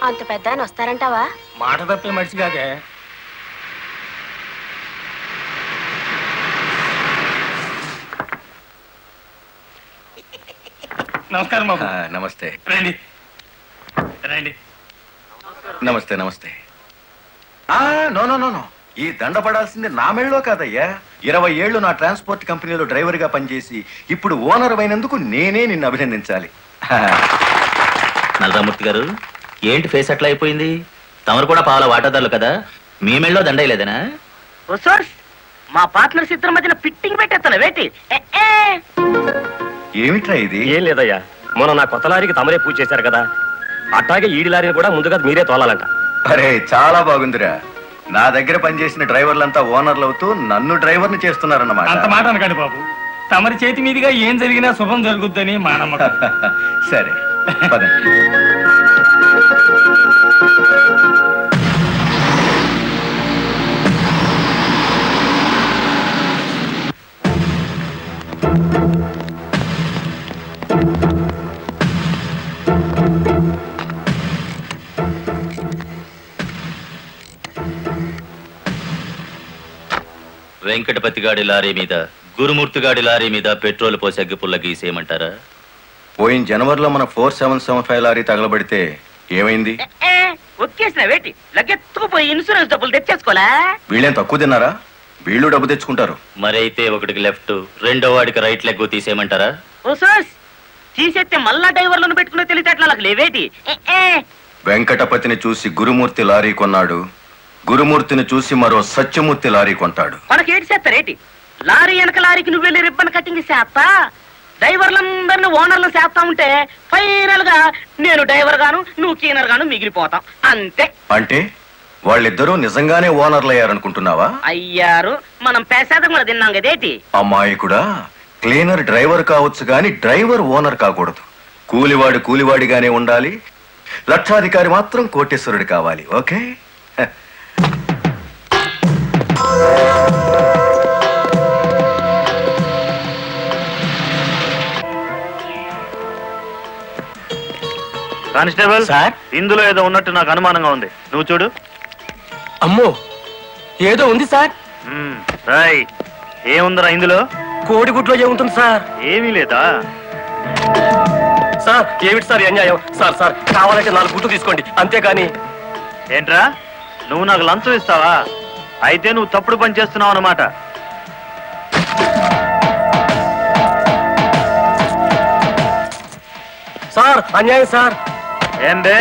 అంత పెద్ద ఆయన వస్తారంటావా? మాట తప్పే మనిషి కాదే. నమస్కారం బాబు. నమస్తే. రండి రండి. నమస్తే నమస్తే. నో నో నో నో, ఈ దండ పడాల్సింది నా మెళ్ళలో కాదయ్యా. 20 ఏళ్ళు నా ట్రాన్స్పోర్ట్ కంపెనీలో డ్రైవర్ గా పనిచేసి ఇప్పుడు ఓనర్ అయినందుకు నేనే నిన్ను అభినందించాలి. నల్లరామూర్తి గారు, ఏంటి ఫేస్ అట్లా అయిపోయింది? తమరు కూడా పాల వాటాదారులు కదా, మీ మెళ్ళలో దండయలేదనా? మా పార్ట్నర్స్ ఇద్దరి మధ్యన ఫిట్టింగ్ పెట్టేస్తాను వేటి. ఏమిట్రా ఇది? ఏం లేదయ్యా, మొన్న నా కొత్త లారీకి తమరే పూజ చేశారు కదా, అట్లాగే ఈడి లారీని కూడా ముందుగా మీరే తోలాలంట. అరే చాలా బాగుందిరా. నా దగ్గర పనిచేసిన డ్రైవర్లంతా ఓనర్లు అవుతూ నన్ను డ్రైవర్ని చేస్తున్నారన్నమాట. అంత మాట అనకండి బాబు. తమరి చేతి మీదుగా ఏం జరిగినా శుభం జరుగుద్దని మా నమ్మకం. సరే పదండి. వెంకటపతి గాడి లారీ మీద, గురుమూర్తి గాడి లారీ మీద పెట్రోల్ పోసి అగ్గిపుల్ల గీసేయమంటారా? పోయిన జనవరిలో మన 4775 లారీ తగలబడితే ఏమైంది? ఒక్కేసిన వేటి లగ్గెత్తుకుపోయి ఇన్సూరెన్స్ డబ్బులు తెచ్చేసుకోలే. వీళ్ళేం తక్కువ తిన్నారా? వీళ్ళు డబ్బు తెచ్చుకుంటారు. మరైతే ఒకటికి లెఫ్ట్, రెండో వాడికి రైట్ లెగ్ తీసేయమంటారా? తీసేస్తే మళ్ళా డ్రైవర్లను పెట్టుకునే తెలిసేట్లా లేవేటి. వెంకటపతిని చూసి గురుమూర్తి లారీ కొన్నాడు, గురుమూర్తిని చూసి మరో సత్యమూర్తి లారీ కొంటాడు. మనకేటి చేస్తారేటి? లారీ వెనక లారీకి నువ్వు వెళ్ళి రిబ్బన్ కటింగ్ చేస్తా, డ్రైవర్లందరినీ ఓనర్లు చేస్తా ఉంటే ఫైనల్ గా నేను డ్రైవర్ గాను నువ్వు క్లీనర్ గాను మిగిలిపోతాం అంతే. అంటే వాళ్ళిద్దరూ నిజంగానే ఓనర్లు అయ్యారనుకుంటున్నావా? అయ్యారు, మనం పేసాదం కూడా తిన్నాం కదేటి. అమ్మాయి కూడా క్లీనర్ డ్రైవర్ కావచ్చు గాని డ్రైవర్ ఓనర్ కాకూడదు. కూలివాడు కూలివాడిగానే ఉండాలి, లక్షాధికారి మాత్రం కోటేశ్వరుడు కావాలి. ఓకే? కానిస్టేబుల్ సార్, ఇందులో ఏదో ఉన్నట్టు నాకు అనుమానంగా ఉంది, నువ్వు చూడు. అమ్మో, ఏదో ఉంది సార్. రాయ్, ఏముందిరా ఇందులో? కోడిగుడ్లో ఏముంటుంది సార్? ఏమీ లేదా? సార్ ఏమిటి సార్ అన్యాయం? సార్ సార్ కావాలంటే 4 గుడ్లు తీసుకోండి, అంతేగాని. ఏంట్రా, నువ్వు నాకు లంచం ఇస్తావా? అయితే నువ్వు తప్పుడు పని చేస్తున్నావు అన్నమాట. సార్ అన్యాయం సార్. ఏం బే,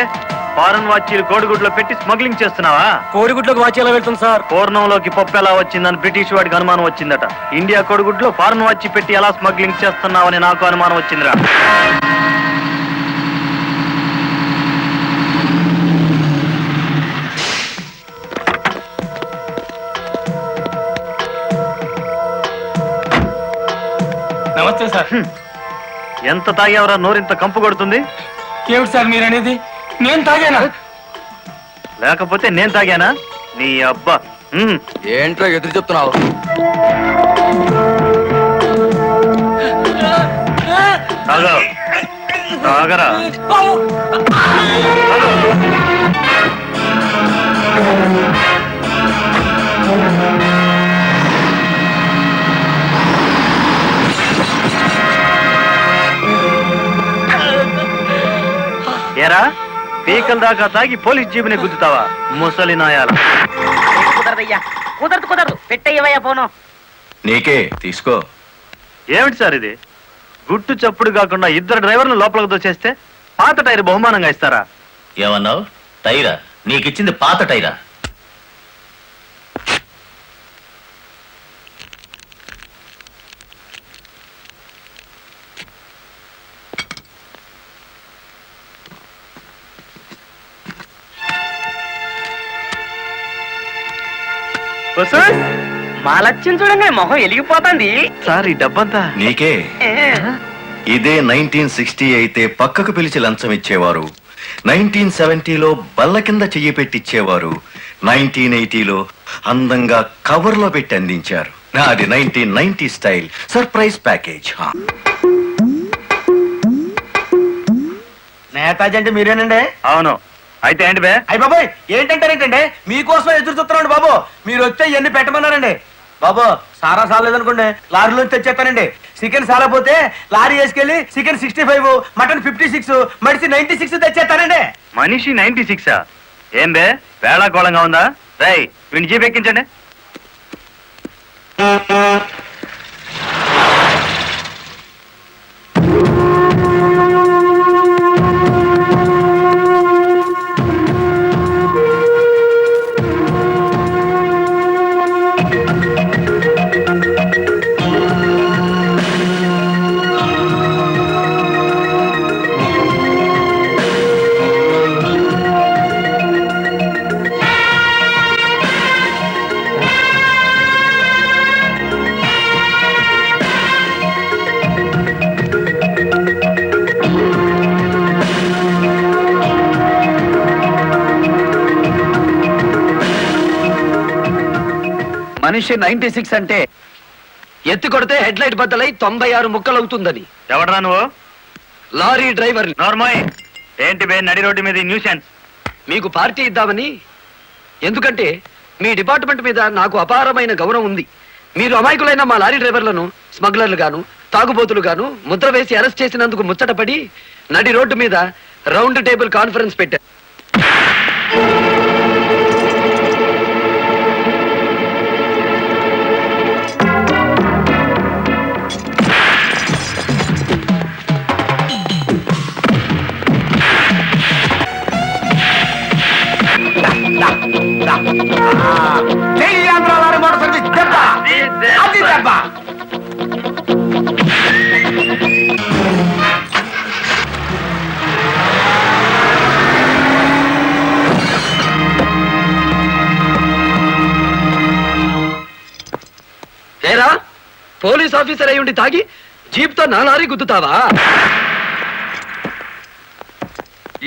ఫారెన్ వాచీలు కోడిగుడ్లో పెట్టి స్మగ్లింగ్ చేస్తున్నావా? కోడిగుడ్లోకి వాచ్ ఎలా వెళ్తుంది సార్? పూర్ణంలోకి పప్పు ఎలా వచ్చిందని బ్రిటిష్ వాడికి అనుమానం వచ్చిందట. ఇండియా కోడిగుడ్లో ఫారెన్ వాచి పెట్టి ఎలా స్మగ్లింగ్ చేస్తున్నావని నాకు అనుమానం వచ్చిందిరా. నమస్తే సార్. ఎంత తాగేవరా నోరింత కంపు కొడుతుంది? ఏమిటి సార్ మీరు అనేది? నేను తాగానా? లేకపోతే నేను తాగానా? నీ అబ్బా. ఏంట్రా ఎదురు చెప్తున్నావు? తాగరా. ఏరా, పీకల దాకా తాగి పోలీస్ జీబుని గుద్దుతావా ముసలి నాయాల? కుదరదయ్యా, కుదరదు, పెట్టయ్యవయ్యా పోను. నీకే తీసుకో. ఏమిటి సార్ ఇది? గుట్టు చప్పుడు కాకుండా 2 డ్రైవర్లు లోపలికి దోచేస్తే పాత టైర్ బహుమానంగా ఇస్తారా? ఏమన్నావు? టైరా? నీకిచ్చింది పాత టైరా? మా లక్ష్యం చూడంగా మొహం వెలిగిపోతుంది. సార్ ఈ డబ్బంతా నీకే. ఇదే 1960 అయితే పక్కకు పిలిచి లంచం ఇచ్చేవారు, 1970లో బల్ల కింద చెయ్యి పెట్టిచ్చేవారు, 1980లో అందంగా కవర్లో పెట్టి అందించారు. నాది 1990 స్టైల్ సర్ప్రైజ్ ప్యాకేజ్. నేతాజీ అంటే మీరేనండి? అవును, అయితే ఏంటి బే? అయ్య బాబోయ్ ఏంటంటారేంటండి మీకోసం ఎదురు చూస్తున్నాండి బాబు. మీరు వచ్చే ఇవన్నీ పెట్టమన్నారండి బాబు. సారా సాలేదనుకోండి లారీలో తెచ్చేస్తానండి. చికెన్ సాలపోతే లారీ వేసుకెళ్ళి చికెన్ 65, మటన్ 56, మడిసి 96 తెచ్చేస్తానండి. మనిషి 96. ఏం బే వేళాకోళంగా ఉందా? రై వీడిని జీప్ ఎక్కించండి. మనిషి 96 అంటే ఎత్తి కొడితే హెడ్ లైట్ బద్దలై 96 ముక్కలవుతుందని. ఎవడరా నువ్వు? Lorry driver. నార్మల్. ఏంటి బే నడి రోడ్డు మీద న్యూసెన్స్? మీకు పార్టీ ఇద్దామని. ఎందుకంటే మీ డిపార్ట్మెంట్ మీద నాకు అపారమైన గౌరవం ఉంది. మీరు అమాయకులైన మా లారీ డ్రైవర్లను స్మగ్లర్లు గాను తాగుబోతులు గాను ముద్ర వేసి అరెస్ట్ చేసినందుకు ముచ్చటపడి నడి రోడ్డు మీద రౌండ్ టేబుల్ కాన్ఫరెన్స్ పెట్టారు. జై ఆంధ్ర లారీ మోటార్ సర్వీస్ దెబ్బ. అది దెబ్బ. ఏరా పోలీస్ ఆఫీసర్ అయి ఉండి తాగి జీప్ తో నా లారీ గుద్దుతావా?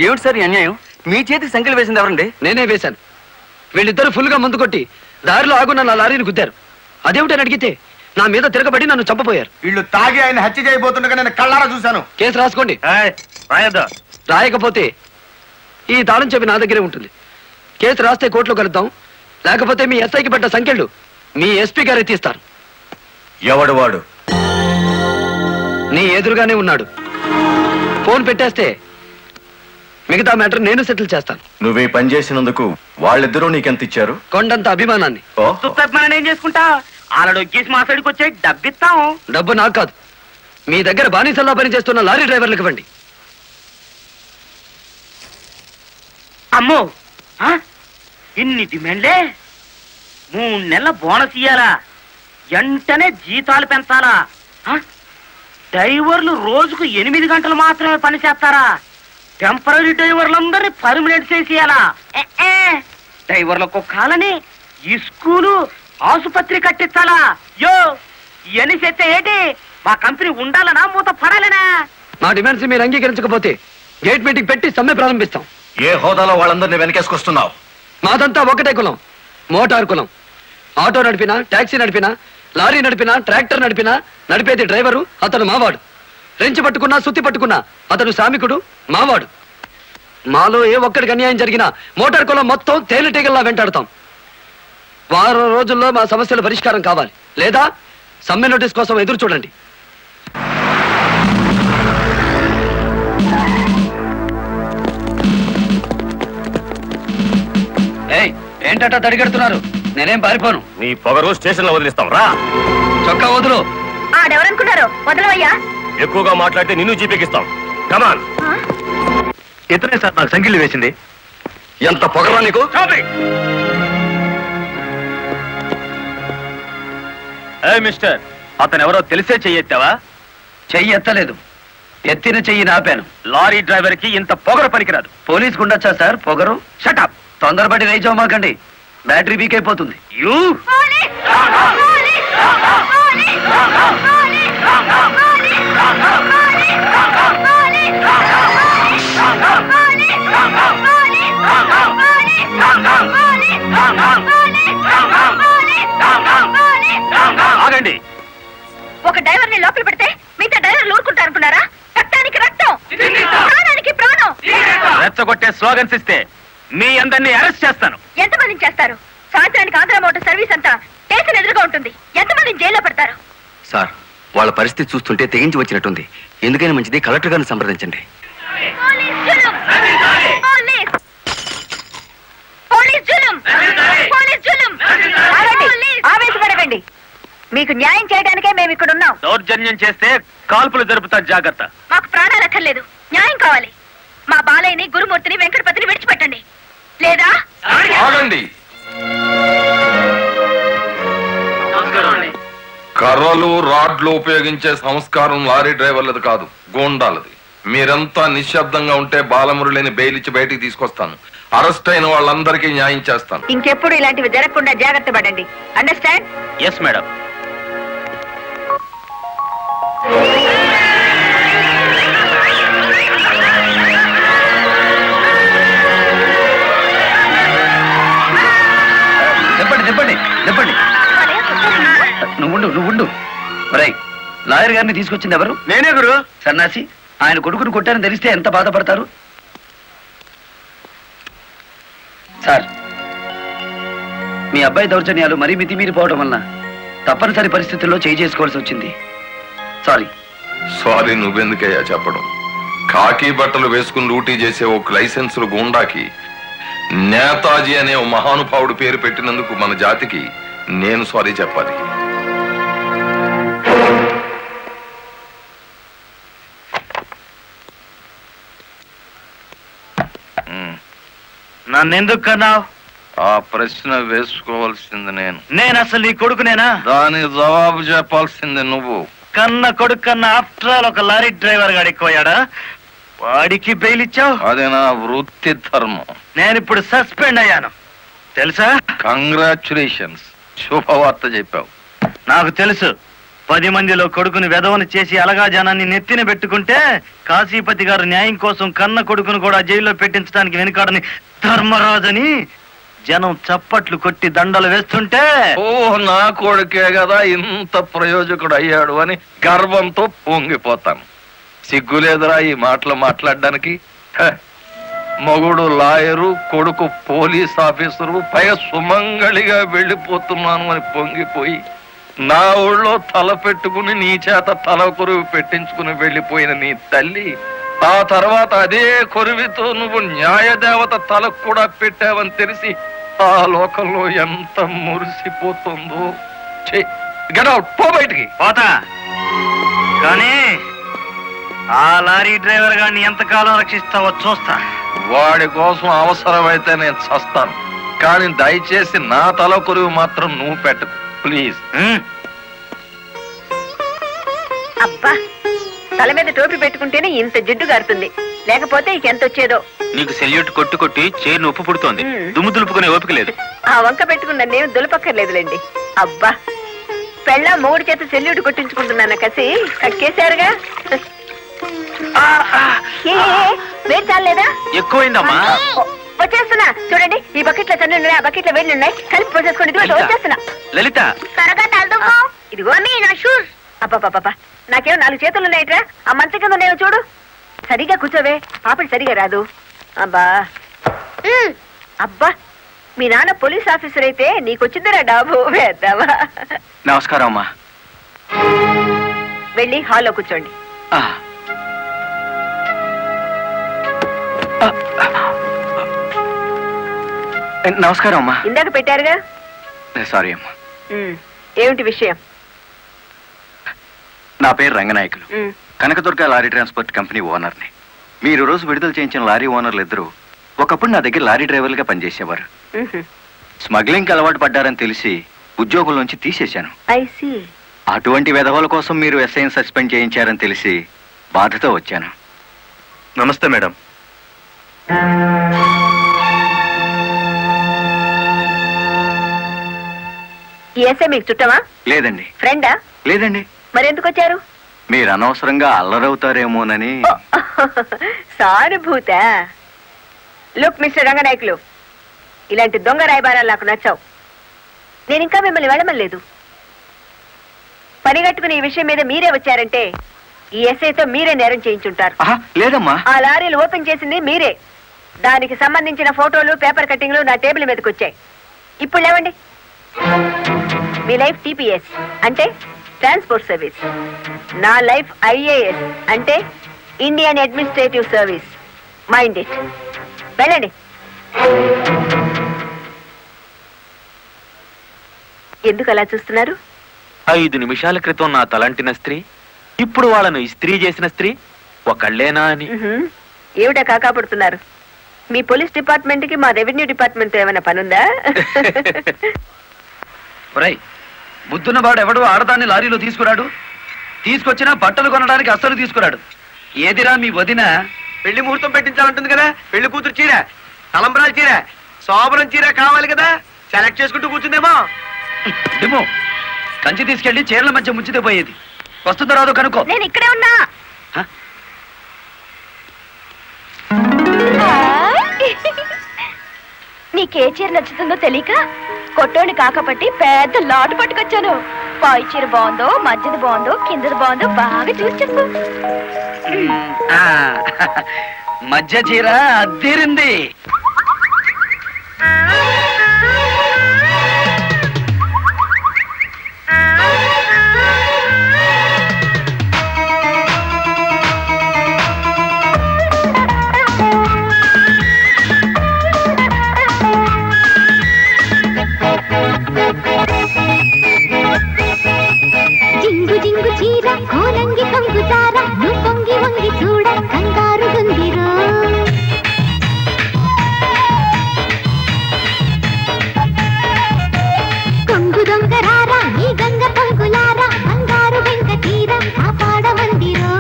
ఏమిటి సార్ అన్యాయం? మీ చేతికి సంఖ్యలు వేసింది ఎవరండి? నేనే వేశాను. వీళ్ళిద్దరు ఫుల్ గా ముందు కొట్టి దారిలో ఆగున్న నా లారీని గుద్దారు. అదేమిటని అడిగితే నా మీద తిరగబడి నన్ను చంపపోయారు. వీళ్ళు తాగి ఆయన హత్య చేయబోతుండగా నేను కళ్ళారా చూశాను. కేసు రాసుకోండి. రాయద్దా? రాయకపోతే ఈ తాళం చెవి నా దగ్గరే ఉంటుంది. కేసు రాస్తే కోర్టులో కలుద్దాం. లేకపోతే మీ ఎస్ఐకి పడ్డ సంఖ్యలు మీ ఎస్పీ గారే తీస్తారు. ఎవడు వాడు? నీ ఎదురుగానే ఉన్నాడు. ఫోన్ పెట్టేస్తే మిగతా మ్యాటర్ నేను సెటిల్ చేస్తాను. నువ్వు ఈ పని చేసినందుకు వాళ్ళిద్దరూ నీకెంత ఇచ్చారు? కొండంత అభిమానాన్ని. మనం ఏం చేసుకుంటా ఆలడొక్కేసి మా సైడ్కి వచ్చే డబ్బిస్తాం. డబ్బు నాకు కాదు, మీ దగ్గర బానిసల్లా పని చేస్తున్న లారీ డ్రైవర్లకు ఇవ్వండి. అమ్మో ఆ? ఇన్ని డిమాండ్లే. 3 నెలల బోనస్ ఇయ్యాలా? వెంటనే జీతాలు పెంచాలా? ఆ? డ్రైవర్లు రోజుకు 8 గంటలు మాత్రమే పని చేస్తారా? టెంపరీ డ్రైవర్లందరినీ పర్మనెంట్ చేసేయాలా? డ్రైవర్లకు కాలని ఈ స్కూలు ఆసుపత్రి కట్టించాలా? యో ఇవన్నీ చేస్తే ఏంటి? మా కంపెనీ ఉండాలనా మూత పడాలనా? మా డిమాండ్స్ మీరు అంగీకరించకపోతే గేట్ మీటింగ్ పెట్టి సమ్మె ప్రారంభిస్తాం. ఏ హోదాలో వాళ్ళందరినీ వెనకేసుకొస్తున్నావు? మాదంతా ఒకటే కులం, మోటార్ కులం. ఆటో నడిపినా, టాక్సీ నడిపినా, లారీ నడిపినా, ట్రాక్టర్ నడిపినా నడిపేది డ్రైవరు, అతను మావాడు. రెంచి పట్టుకున్నా, సుత్తి పట్టుకున్నా అతను శ్రామికుడు, మావాడు. మాలో ఏ ఒక్కడికి అన్యాయం జరిగినా మోటార్ కులం మొత్తం తేలిటీగల్లా వెంటాడతాం. వారం రోజుల్లో మా సమస్యల పరిష్కారం కావాలి, లేదా సమ్మె నోటీస్ కోసం ఎదురు చూడండి. ఏంటట తడిగడుతున్నారు? నేనేం పారిపోను. నీ పొగరు స్టేషన్ లో వదిలిస్తాం రా. చొక్కా వదులు. ఆడెవరనుకున్నారు? వదలవయ్యా. ఎక్కువగా మాట్లాడితే నిన్ను జీపెక్కిస్తాం. కమాన్. ఇతనే సార్ నాకు సంఖ్యలు వేసింది. ఎంత పొగరా నీకు? మిస్టర్, అతను ఎవరో తెలిసే చెయ్యెత్తావా? చెయ్యి ఎత్తలేదు, ఎత్తిన చెయ్యి నాపాను. లారీ డ్రైవర్ కి ఇంత పొగరు పనికిరాదు. పోలీస్ గుండొచ్చా సార్ పొగరు? షటప్. తొందరపడి రైజోమాకండి, బ్యాటరీ వీక్ అయిపోతుంది. యూ ఆగండి. ఒక డ్రైవర్ ని లోపల పెడితే మిగతా డ్రైవర్లు ఊరుకుంటారు అనుకున్నారా? రక్తానికి రక్తం, ప్రాణానికి ప్రాణం. రెచ్చగొట్టే స్లోగన్స్ ఇస్తే మీ అందరినీ అరెస్ట్ చేస్తాను. ఎంతమందిని చేస్తారు? సాయంత్రానికి ఆంధ్ర మోటార్ సర్వీస్ అంతా స్టేషన్ ఎదురుగా ఉంటుంది. ఎంతమందిని జైల్లో పెడతారు? సార్ వాళ్ళ పరిస్థితి చూస్తుంటే తెగించి వచ్చినట్టుంది. ఎందుకైనా మంచిది కలెక్టర్ గారిని సంప్రదించండి. పోలీస్ జులుం! పోలీస్! పోలీస్ జులుం! పోలీస్ జులుం! ఆగండి! ఆవేశపడకండి. మీకు న్యాయం చేయడానికే మేము ఇక్కడ ఉన్నాం. దౌర్జన్యం చేస్తే కాల్పులు జరుపుతా, జాగ్రత్త. మాకు ప్రాణాలు అక్కర్లేదు, న్యాయం కావాలి. మా బాలయ్యని, గురుమూర్తిని, వెంకటపతిని విడిచిపెట్టండి. లేదా ఆగండి. కర్రలు రాడ్లు ఉపయోగించే సంస్కారం లారీ డ్రైవర్లది కాదు, గూండాలది. మీరంతా నిశ్శబ్దంగా ఉంటే బాలమురళిని బెయిల్ ఇచ్చి బయటికి తీసుకొస్తాను. అరెస్ట్ అయిన వాళ్ళందరికీ న్యాయం చేస్తాను. ఇంకెప్పుడు ఇలాంటివి జరగకుండా జాగ్రత్త పడండి. అండర్స్టాండ్? Yes madam. చెప్పండి. నువ్వుండు. లాయర్ గారిని తీసుకొచ్చింది ఎవరు? నేనే గురు. సన్నాసి, ఆయన కొడుకును కొట్టారని తెలిస్తే ఎంత బాధపడతారు? సార్, మీ అబ్బాయి దౌర్జన్యాలు మరీ మితిమీరిపోవడం వలన తప్పనిసరి పరిస్థితుల్లో చేయి చేసుకోవాల్సి వచ్చింది. సారీ. సారీ నువ్వెందుకయ్యా చెప్పడం? కాకి బట్టలు వేసుకుని డ్యూటీ చేసే ఒక లైసెన్సులు గూండాకి నేతాజీ అనే ఓ మహానుభావుడు పేరు పెట్టినందుకు మన జాతికి నేను సారీ చెప్పాలి. నన్నెందుకు కన్నావు? ఆ ప్రశ్న వేసుకోవాల్సింది నేను అసలు నీ కొడుకునేనా? దానికి జవాబు చెప్పాల్సింది నువ్వు. కన్న కొడుకు కన్నా ఆఫ్టర్ ఆల్ ఒక లారీ డ్రైవర్ గాడిపోయాడా? వాడికి బెయిల్ ఇచ్చావు? అది నా వృత్తి ధర్మం. నేను ఇప్పుడు సస్పెండ్ అయ్యాను తెలుసా? కంగ్రాచులేషన్స్, శుభవార్త చెప్పావు. నాకు తెలుసు. 10 మందిలో కొడుకుని వెధవను చేసి అలగా జనాన్ని నెత్తిన పెట్టుకుంటే కాశీపతి గారు న్యాయం కోసం కన్న కొడుకును కూడా జైల్లో పెట్టించడానికి వెనుకాడని ధర్మరాజని జనం చప్పట్లు కొట్టి దండలు వేస్తుంటే, ఓ నా కొడుకే కదా ఇంత ప్రయోజకుడు అయ్యాడు అని గర్వంతో పొంగిపోతాను. సిగ్గులేదురా ఈ మాటలు మాట్లాడడానికి? మగుడు లాయరు, కొడుకు పోలీస్ ఆఫీసరు, పైగా సుమంగళిగా వెళ్ళిపోతున్నాను అని పొంగిపోయి నా ఊళ్ళో తల పెట్టుకుని నీ చేత తల కొరువు పెట్టించుకుని వెళ్ళిపోయిన నీ తల్లి ఆ తర్వాత అదే కొరువితో నువ్వు న్యాయదేవత తలకు కూడా పెట్టావని తెలిసి ఆ లోకంలో ఎంత మురిసిపోతుందో. గెట్ అవుట్, పో బయటికి. పోతా. కానీ ఆ లారీ డ్రైవర్ గారిని ఎంతకాలం రక్షిస్తావో చూస్తా. వాడి కోసం అవసరమైతే నేను చస్తాను, కానీ దయచేసి నా తల కొరువు మాత్రం నువ్వు పెట్టకు ప్లీజ్. అబ్బా, తల మీద టోపీ పెట్టుకుంటేనే ఇంత జిడ్డు గారుతుంది, లేకపోతే ఇంకెంత వచ్చేదో. నీకు సెల్యూట్ కొట్టి చేరు ఉప్పు పుడుతోంది. దుమ్ము దులుపుకునే ఓపిక లేదు. ఆ వంక పెట్టుకున్న నేను దులపక్కర్లేదులేండి. అబ్బా, పెళ్ళ మూడు చేత సెల్యూట్ కొట్టించుకుంటున్నాను కసి కక్కేశారుగా. వేడి చాలేదా? ఎక్కువైందమ్మా. వచ్చేస్తున్నా చూడండి. ఈ బకెట్ లో తన్ను ఉన్నాయి, ఆ బకెట్ లో వేడి ఉన్నాయి. కలిపి పోసేసుకోండి. ఇదిగో వచ్చేస్తున్నా. లలిత, త్వరగా తలదుకో. ఇదిగో మీ నా షూస్. అబ్బా, నాకేమో 4 చేతులు ఉన్నాయిట్రా. ఆ మంచం కింద ఉన్నాయో చూడు. సరిగా కూర్చోవే, పాపడి సరిగా రాదు. అబ్బా, మీ నాన్న పోలీస్ ఆఫీసర్ అయితే నీకొచ్చిందిరా డాబు. వేద్దామా? నమస్కారం అమ్మా. వెళ్ళి హాల్లో కూర్చోండి. నమస్కారం అమ్మా. ఇందాక పెట్టారుగా. సారీ అమ్మా. ఏమిటి విషయం? నా పేరు Ranganayakulu, Kanakadurga lorry transport company ఓనర్ని. మీరు రోజు విడుదల చేయించిన లారీ ఓనర్లు ఇద్దరు ఒకప్పుడు నా దగ్గర లారీ డ్రైవర్లుగా పనిచేసేవారు. స్మగ్లింగ్కి అలవాటు పడ్డారని తెలిసి ఉద్యోగుల నుంచి తీసేశాను. అటువంటి వెధవల కోసం మీరు ఎస్ఐని సస్పెండ్ చేయించారని తెలిసి బాధతో వచ్చాను. నమస్తే మేడం. ఈ ఎస్ఐ మీకు చుట్టమా? లేదండి. ఫ్రెండా? లేదండి. మరి ఎందుకు వచ్చారు? మీరు అనవసరంగా అల్లరవుతారేమోనని. సానుభూత. లుక్ మిస్టర్ రంగనాయకులు, ఇలాంటి దొంగ రాయబారాలు నాకు నచ్చావు. నేను ఇంకా మిమ్మల్ని వెళ్ళమలేదు. పని కట్టుకుని ఈ విషయం మీద మీరే వచ్చారంటే ఈ ఎస్ఐతో మీరే నేరం చేయించుంటారు. లేదమ్మా. ఆ లారీలు ఓపెన్ చేసింది మీరే. దానికి సంబంధించిన ఫోటోలు పేపర్ కట్టింగ్లు నా టేబుల్ మీదకి వచ్చాయి. ఇప్పుడు లేవండి. మీ లైఫ్ టీపీఎస్ అంటే ట్రాన్స్పోర్ట్ సర్వీస్, నా లైఫ్ ఐఏఎస్ అంటే Indian administrative service. Mind it. వెళ్ళండి. ఎందుకు అలా చూస్తున్నారు? 5 నిమిషాల క్రితం నా తలంటిన స్త్రీ ఇప్పుడు వాళ్ళను ఇస్త్రీ చేసిన స్త్రీ ఒకళ్ళేనా అని. ఏమిటా కాకాపడుతున్నారు? మీ పోలీస్ డిపార్ట్మెంట్ కి మా రెవెన్యూ డిపార్ట్మెంట్ తో ఏమైనా పనుందా? ఒరేయ్, బుద్ధున్నవాడు ఎవడు ఆడదాన్ని లారీలో తీసుకురాడు? తీసుకొచ్చినా బట్టలు కొనడానికి అస్సలు తీసుకురాడు. ఏదిరా మీ వదిన? పెళ్లి ముహూర్తం పెట్టించాలంటుంది కదా. పెళ్లి కూతురు చీర, తలంబరాల చీర, శోభనం చీర కావాలి కదా. సెలెక్ట్ చేసుకుంటూ కూర్చుందేమో. డిమో, కంచి తీసుకెళ్లి చీరల మధ్య ముంచితే పోయేది. వస్తుందో రాదో కనుక్కో. నేను ఇక్కడే ఉన్నా. నీకే చీర నచ్చుతుందో తెలియక కొట్టోని కాకపట్టి పెద్ద లాటు పట్టుకొచ్చాను. పై చీర బాగుందో, మధ్యది బాగుందో, కిందది బాగుందో బాగా చూసి చెప్పు. మధ్య చీర అద్దీరింది. జింగు జింగు చీర కోలంగి కొంగు చార నువ్వు పొంగి వంగి చూడ కంగారు గుందిరో. కొంగు దొంగరారా ఈ గంగ పొంగులారా బంగారు వెంక తీర కాపాడమందిరో.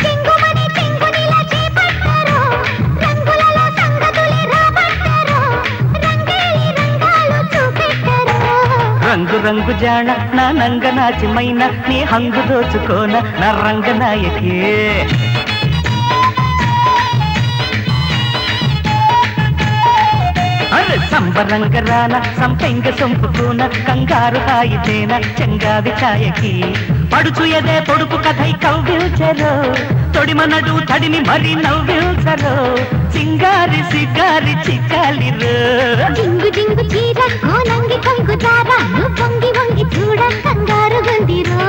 చెంగుమని చెంగునిలా చేపట్టారో రంగులలో సంగతులే రాబట్టారో రంగేలి రంగాలు చూపెట్టారో. రంగు రంగు జాణ నా నంగ నాచిమైన నీ హంగు దోచుకోన నా రంగనాయకే. అరే సంబరంగ రాన సంపెంగ సొంపుకోన కంగారు హాయితేన చెంగాది ఛాయకి. పడుచు ఎదే పొడుపు కథై కవ్విల్చరో తొడిమనడు తడిని మరి నవ్విల్చరో సింగారి సిగారి చికాలిరో. జింగు జింగు చీర కోలంగి కొంగు చార నువ్వు పొంగి వంగి చూడ కంగారు గుందిరో.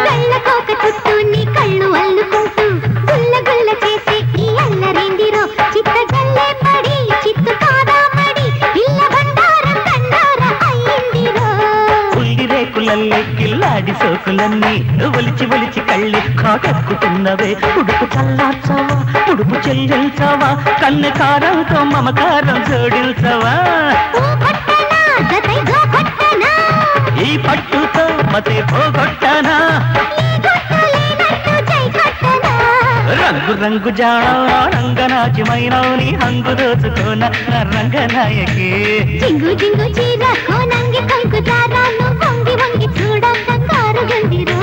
కళ్ళకోక చుట్టూ నీ కళ్ళు అల్లుకుంటూ గుల్ల గుల్ల చేసే ఈ అల్లరేందిరో. చిత్త జల్లే పడి చిత్తు కాదా పడి ఇల్ల బండారం కండార అయ్యిందిరో. ఉల్లి రేకులల్లే కిల్లాడి సోకులన్నీ ఒలిచి ఒలిచి కళ్ళి కాటక్కుతున్నవే. ఉడుపు చల్లార్చావా ఉడుపు చెల్లించావా కన్నె కారంతో మమకారం జోడించవా. ఓ కొట్టనా జతై గో కొట్టనా ఈ పట్టుతో మతే పోగొట్టనా. ఈ గుట్టు లేనట్టు జై కొట్టనా. రంగు రంగు జాణ రంగనాచిమైన నీ హంగు దోచుకోన నా రంగనాయకే. జింగు జింగు చీర కోనంగి కొంగు చార నువ్వు వంగి వంగి చూడ కంగారు గుందిరో.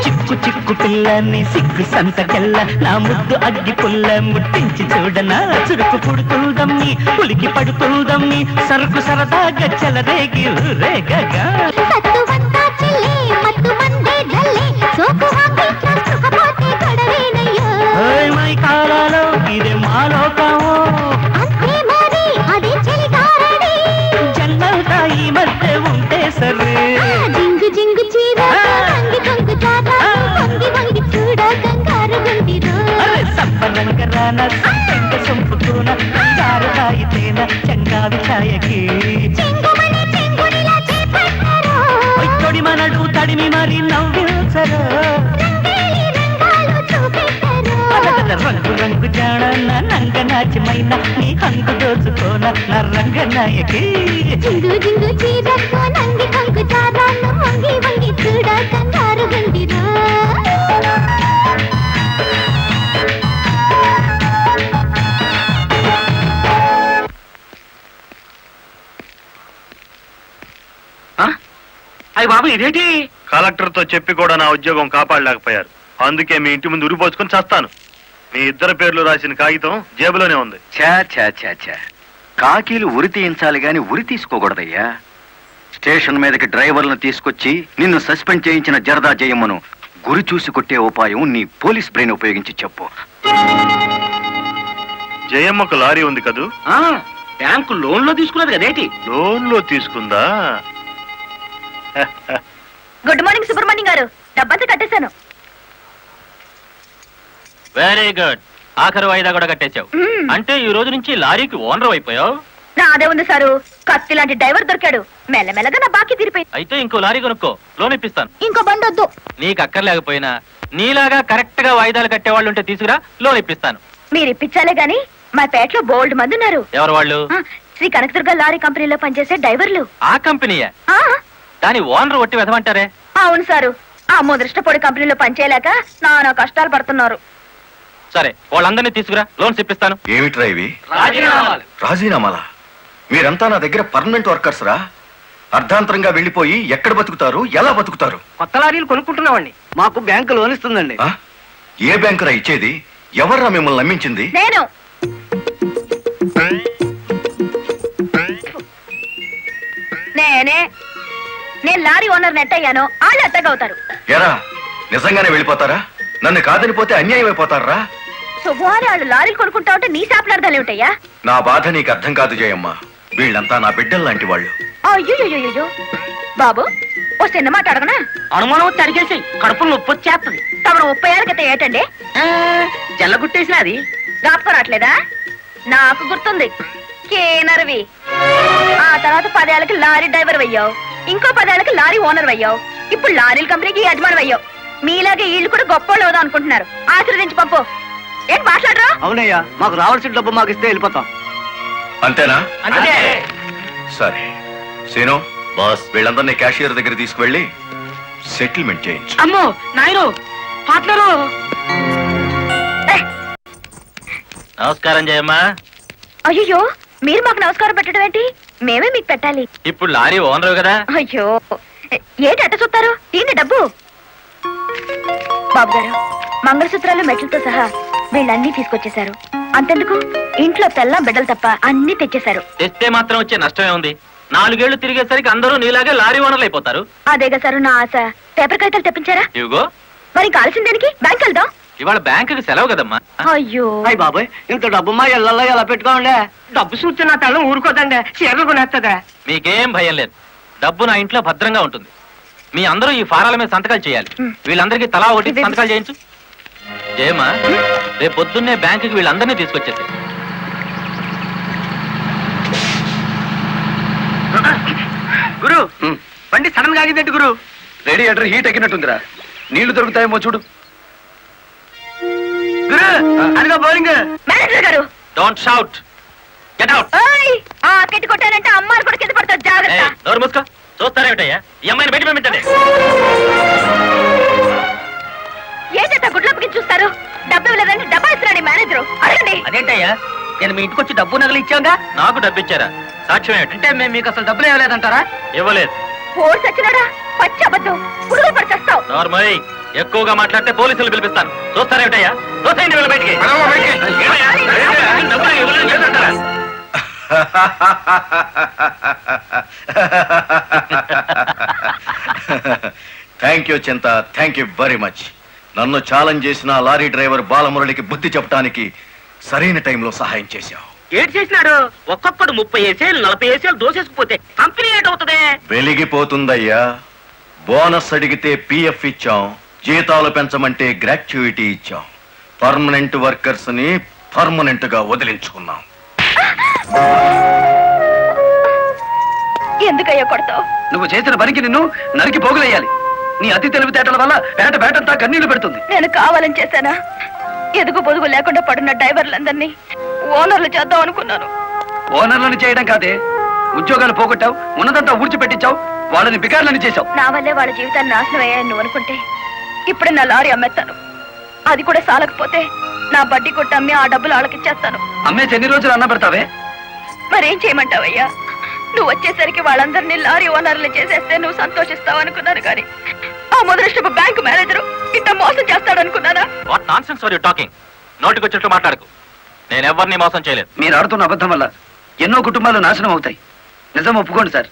చిక్కు చిక్కు పిల్లని సిగ్గు సంతకెళ్ళ నా ముద్దు అగ్గి పుల్ల ముట్టించి చూడనా. చురుకు పుడుతుందమ్మి పులికి పడుతుందమ్మి సరుకు సరదాగా చెలరేగి రేగగా. సత్తువంతా చెల్లే మత్తు మందే జల్లే సోకు హాకిట్లో సుఖపోతే గొడవేనయ్యో. మై కాలాలో ఇదే మాలోకమో అంతే మరి అదే చెలిగారడి. జన్మంతా ఈ మధ్య ఉంటే సరే. జింగు జింగు చీర కోనంగి కొంగు చార వంగి వంగి చూడ కంగారు గుందిరో. సంపరంగ రాన సంపెంగ సొంపుకోన కంగారు హాయితేన చెంగావి ఛాయకి. చెంగుమని చెంగునిలా చేపట్టారో తొడిమనడు తడిమి మరి నవ్విల్చరో రంగేలి రంగాలు చూపెట్టారో. రంగు రంగు జాణ నా నంగ నాచమైన నీ హంగు దోచుకోన నా రంగ నాయకి జింగు జింగు చీదక్కో నంగి కంకు చాదాను వంగి వంగి చూడ కంగారు గండిరా అయ్యి బాబు ఇదేంటి? కలెక్టర్ తో చెప్పి కూడా నా ఉద్యోగం కాపాడలేకపోయారు. అందుకే మీ ఇంటి ముందు ఉరిపోసుకొని చేస్తాను. మీ ఇద్దరు పేర్లు రాసిన కాగితం జేబులోనే ఉంది. ఛా ఛా ఛా ఛా, కాకీలు ఉరి తీయించాలి గాని ఉరి తీసుకోకూడదయ్యా. స్టేషన్ మీదకి డ్రైవర్లను తీసుకొచ్చి నిన్ను సస్పెండ్ చేయించిన జరదా జయమ్మను గురి చూసి కొట్టే ఉపాయం నీ పోలీస్ బ్రెయిన్ ఉపయోగించి చెప్పు. జయమ్మకు లారీ ఉంది కదూ? బ్యాంకు లోన్ లో తీసుకున్నది కదేటి? లోన్ లో తీసుకుందా? గుడ్ మార్నింగ్ సుబ్రహ్మణ్యం గారు, డబ్బంతా కట్టేశాను. Very good. ఆఖరి వాయిదా కూడా కట్టేశావు. అంటే ఈ రోజు నుంచి లారీకి ఓనర్ అయిపోయావు. నాదే ఉంది సారు, కత్తి లాంటి డ్రైవర్ దొరికాడు. మెల్లమెల్లగా నా బాకీ తీరిపోయింది. అయితే ఇంకో లారీ కొనుక్కో, లోన్ ఇప్పిస్తాను. ఇంకో బండి వద్దు. నీకు అక్కర్లేకపోయినా నీలాగా కరెక్ట్ గా వాయిదాలు కట్టేవాళ్ళు ఉంటే తీసుకురా, లోన్ ఇప్పిస్తాను. మీరు ఇప్పించాలే గాని మా పేటలో బోల్డ్ మంది ఉన్నారు. ఎవరు వాళ్ళు? శ్రీ కనకదుర్గ లారీ కంపెనీలో పనిచేసే డ్రైవర్లు. ఆ కంపెనీయే? ఆ, దాని ఓనర్ ఒట్టి వెదమంటారే? అవును సారు, ఆ ముదృష్టపొడి కంపెనీలో పనిచేయలేక నానా కష్టాలు పడుతున్నారు. సరే, వాళ్ళందరినీ తీసుకురా, లోన్స్ ఇప్పిస్తాను. ఏమిట్రా ఇవి? రాజీనామాలా? మీరంతా నా దగ్గర పర్మనెంట్ వర్కర్స్ రా. అర్ధాంతరంగా వెళ్ళిపోయి ఎక్కడ బతుకుతారు, ఎలా బతుకుతారు? కొత్త లారీలు కొనుక్కుంటున్నామండి. మాకు బ్యాంకు లోన్ ఇస్తుందండి. ఆ? ఏ బ్యాంకురా ఇచ్చేది? ఎవర్రా మిమ్మల్ని నమ్మించింది? నేను నేనే నేను లారీ ఓనర్ నెట్ అయ్యాను, వాళ్ళు ఎట్టగవుతారు. ఎరా, నిజంగానే వెళ్ళిపోతారా? నన్ను కాదని పోతే అన్యాయం అయిపోతారా? శుభవారి వాళ్ళు లారీలు కొనుక్కుంటా ఉంటే నీ శాపలార్థాలు ఏమిటయ్యా? నా బాధ నీకు అర్థం కాదు జయమ్మ. వీళ్ళంతా నా బిడ్డలు లాంటి వాళ్ళు. అయ్యో బాబు, ఓ చిన్న మాట అడగనా? అనుమానం వచ్చి అడిగేసి కడుపులో నొప్పి వచ్చేస్తుంది. తమరు 30 ఏళ్ళ క్రితం ఏటండి జల్లగుట్టేసిన అది జ్ఞాపకం రావట్లేదా? నాకు గుర్తుంది, కేనర్వి. ఆ తర్వాత 10 ఏళ్ళకి లారీ డ్రైవర్ అయ్యావు, ఇంకో 10 ఏళ్ళకి లారీ ఓనర్ అయ్యావు, ఇప్పుడు లారీల కంపెనీకి యజమాని అయ్యావు. మీలాగే వీళ్ళు కూడా గొప్పోళ్ళు అవుదాం అనుకుంటున్నారు. ఆశీర్వదించి పంపు. ఏం మాట్లాడరా? అవునయ్యా, మాకు రావాల్సిన డబ్బు మాకు ఇస్తే వెళ్ళిపోతాం. అంతేనా? అంతే. సరే సీను బాస్, వీళ్ళందరినీ క్యాషియర్ దగ్గర తీసుకువెళ్ళి సెటిల్మెంట్ చేయించు. అమ్మో నాయను, పార్ట్నరు. నమస్కారం జయమ్మా. అయ్యో, మీరు మాకు నమస్కారం పెట్టడం ఏంటి? మేమే మీకు పెట్టాలి. ఇప్పుడు లారీ ఓనర్ కదా. అయ్యో, ఏంటి అట్ట చూస్తారు? దీన్ని డబ్బు. బాబు గారు, మంగళసూత్రాలు మెట్లతో సహా వీళ్ళన్నీ తీసుకొచ్చేశారు. అంతెందుకు, ఇంట్లో తెల్లం బిడ్డలు తప్ప అన్ని తెచ్చేశారు. తెస్తే మాత్రం వచ్చే నష్టమే ఉంది. 4 ఏళ్లు తిరిగేసరికి అందరూ నీలాగే లారీ ఓనర్లు అయిపోతారు. అదేగా సారు నా ఆశ. పేపర్ కాగితాలు తెప్పించారా? ఇవిగో. మరి కాల్సిన దానికి బ్యాంక్ వెళ్దాం. ఇవాళ బ్యాంకుకి సెలవు కదమ్మా. అయ్యో, అయ్యి బాబాయ్, ఇంత డబ్బు మా ఇళ్ళల్లో ఎలా పెట్టుకోండి? డబ్బు చూస్తే నా తల్లం ఊరుకోదండి, చీరలు కొనేస్తుందా? మీకేం భయం లేదు. డబ్బు నా ఇంట్లో భద్రంగా ఉంటుంది. మీ అందరూ ఈ ఫారాల మీద సంతకాలు చేయాలి. వీళ్ళందరికీ తలా ఒకటి సంతకాలు చేయించు. జయమ్మా, రేపు పొద్దున్నే బ్యాంకుకి వీళ్ళందరినీ తీసుకొచ్చేసి. గురు, బండి సడన్ గా ఆగిందండి గురు. Radiator heat ఎక్కినట్టుందిరా. నీళ్లు దొరుకుతాయేమో చూడు. గురు, అదిగో బౌలింగ్. మేనేజర్ గారు, డోంట్ షౌట్, గెట్ అవుట్. ఓయ్, ఆ కెట్టి కొట్టానంటే అమ్మారు కూడా కింద పడతారు, జాగ్రత్త. నోరు మూసుకో. చూస్తారేమిటయ్యా, ఈ అమ్మాయిని బయట పంపించండి. ఏంటంటే గుడ్లప్పకి చూస్తారు? డబ్బు ఇవ్వలేదని డబ్బా ఇస్తున్నాడు మేనేజర్. అడగండి. అదేంటయ్యా, నేను మీ ఇంటికి వచ్చి డబ్బు నగలు ఇచ్చాగా. నాకు డబ్బు ఇచ్చారా? సాక్ష్యం ఏమిటి? అంటే మేము మీకు అసలు డబ్బులు ఇవ్వలేదంటారా? ఇవ్వలేదు. ఓడి సచ్చినాడా? పచ్చి అబద్ధం. పురుగులు పడి చస్తావు. నార్మల్ ఎక్కువగా మాట్లాడితే పోలీసులు పిలిపిస్తాను. చూస్తారేమిటయ్యా? చూస్తాయండి వీళ్ళ బయటికి. డబ్బులు ఇవ్వలేదు చేస్తారా? థ్యాంక్ యూ చింత, థ్యాంక్ యూ వెరీ మచ్. నన్ను ఛాలెంజ్ చేసిన లారీ డ్రైవర్ బాలమురళికి బుద్ధి చెప్పడానికి సరైన టైంలో సహాయం చేశావు. ఏడు చేసినాడు? ఒక్కొక్కడు 30 ఏసేలు 40 ఏసేలు దోసేసుకుపోతే కంపెనీ ఏటవుతుంది? వెలిగిపోతుందయ్యా. బోనస్ అడిగితే పిఎఫ్ ఇచ్చాం, జీతాలు పెంచమంటే గ్రాట్యుయిటీ ఇచ్చాం. పర్మనెంట్ వర్కర్స్ ని పర్మనెంట్ గా వదిలించుకున్నాం. ఎందుకయ్యా కొడతావు? నువ్వు చేసిన పనికి నిన్ను నరికి పోగులేయాలి. నీ అతి తెలివితేటల వల్ల బేటంతా కన్నీళ్లు పెడుతుంది. నేను కావాలని చేశానా? ఎదుగు పొదుగు లేకుండా పడున్న డ్రైవర్లందరినీ ఓనర్లు చేద్దాం అనుకున్నాను. ఓనర్లను చేయడం కాదే, ఉద్యోగాలు పోగొట్టావు, ఉన్నదంతా ఊడ్చిపెట్టించావు, వాళ్ళని బికార్లని చేశావు. నా వల్లే వాళ్ళ జీవితాన్ని నాశనం అయ్యాయని నువ్వు అనుకుంటే ఇప్పుడే నా లారీ అమ్మేస్తాను. అది కూడా సాలకపోతే నా బడ్డీ కొట్టి అమ్మి ఆ డబ్బులు వాళ్ళకిచ్చేస్తాను. అమ్మేసి ఎన్ని రోజులు అన్న పెడతావే? మరేం చేయమంటావయ్యా? నువ్వు వచ్చేసరికి వాళ్ళందరినీ లారీ ఓనర్లు చేసేస్తే నువ్వు సంతోషిస్తావు అనుకున్నాను, కానీ ఆ మొదలష్టపు బ్యాంకు మేనేజరు ఇంత మోసం చేస్తాడు అనుకున్నానా? What nonsense are you talking? నోటికొచ్చినట్లు మాట్లాడకు. నేను ఎవరిని మోసం చేయలేదు. మీరు ఆడుతున్న అబద్ధం వల్ల ఎన్నో కుటుంబాలు నాశనం అవుతాయి. నిజం ఒప్పుకోండి సార్.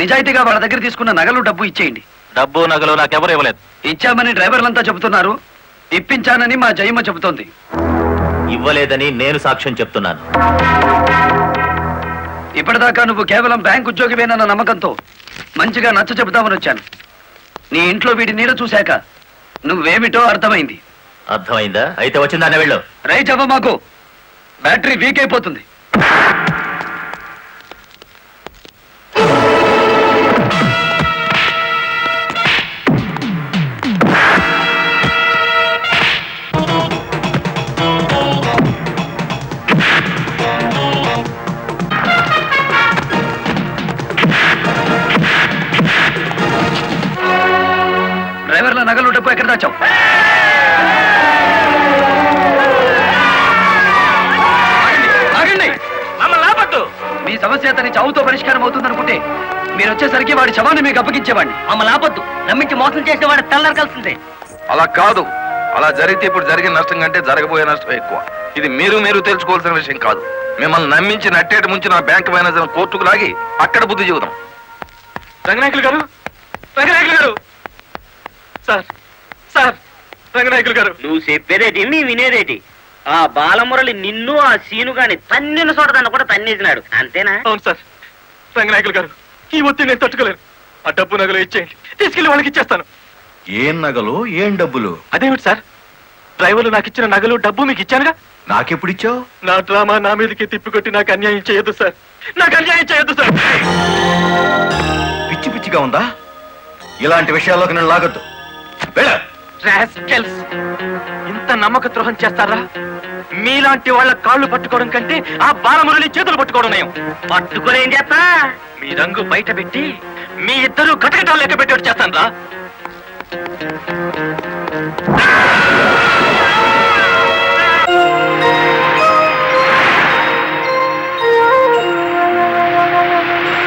నిజాయితీగా వాళ్ళ దగ్గర తీసుకున్న నగలు డబ్బు ఇచ్చేయండి. డబ్బు నగలు నాకెవరు ఇవ్వలేదు. ఇచ్చామని డ్రైవర్లంతా చెబుతున్నారు, ఇప్పించానని మా జయమ్మ చెబుతోంది. ఇవ్వలేదని నేను సాక్ష్యం చెప్తున్నాను. ఇప్పటిదాకా నువ్వు కేవలం బ్యాంక్ ఉద్యోగివేనన్న నమ్మకంతో మంచిగా నచ్చ చెబుతామని వచ్చాను. నీ ఇంట్లో వీడి నీడ చూశాక నువ్వేమిటో అర్థమైంది. అర్థమైందా? అయితే వచ్చిందానే వెళ్ళు. రైట్ అవ్వ, మాకు బ్యాటరీ వీక్ అయిపోతుంది. డ్రైవర్ల నగలు డబ్బు ఎక్కడ దాచావు? ఆగండి! మమ్మల్ని ఆపద్దు. మీ సమస్య అతని చావుతో పరిష్కారం అవుతుందనుకుంటే మీరు వచ్చేసరికి వాడి శవాన్ని మీకు అప్పగించేవాడిని. మమ్మల్ని ఆపొద్దు. నమ్మించి మోసం చేసే వాడు తెల్లరకాల్సిందే. అలా కాదు. అలా జరిగితే ఇప్పుడు జరిగిన నష్టం కంటే జరగబోయే నష్టం ఎక్కువ. ఇది మీరు తెలుసుకోవాల్సిన విషయం కాదు. మిమ్మల్ని నమ్మించి నట్టేటి ముంచి నా బ్యాంక్ మేనేజర్ కోర్టుకు లాగి అక్కడ బుద్ధి చెబుదాం. రంగనాయకులు గారు, రంగనాయకులు గారు, సార్ సార్, రంగనాయకులు గారు. నువ్వు చెప్పేదేటి నీ వినేదేటి? ఆ బాలమురళి నిన్ను ఆ సీను గాని తన్నిన చోటదాన్ని కూడా తన్నేసినాడు, అంతేనా? అవును సార్. రంగనాయకులు గారు, ఈ ఒత్తిడి నేను తట్టుకోలేను. ఆ డబ్బు నగలు ఇచ్చేయండి, తీసుకెళ్లి వాళ్ళకి ఇచ్చేస్తాను. ఏం నగలు, ఏం డబ్బులు? అదేమిటి సార్, డ్రైవర్లు నాకు ఇచ్చిన నగలు డబ్బు మీకు ఇచ్చానుగా. నాకెప్పుడిచ్చావు? నా డ్రామా నా మీదకి తిప్పికొట్టి నాకు అన్యాయం చేయొద్దు సార్, నాకు అన్యాయం చేయొద్దు సార్. పిచ్చి పిచ్చిగా ఉందా? ఇలాంటి విషయాల్లోకి నేను లాగొద్దు. వెళ్ళ. రాస్కెల్స్! ఇంత నమ్మక ద్రోహం చేస్తారా? మీలాంటి వాళ్ళ కాళ్ళు పట్టుకోవడం కంటే ఆ బాలమురళి చేతులు పట్టుకోవడం నయం. పట్టుకుని ఏం చేస్తా? మీ రంగు బయట పెట్టి మీ ఇద్దరు కటకటాలు లెక్క పెట్టేట్టు చేస్తాను రా.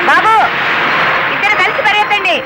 బాబు, ఇద్దరు కలిసి పరిగెత్తండి.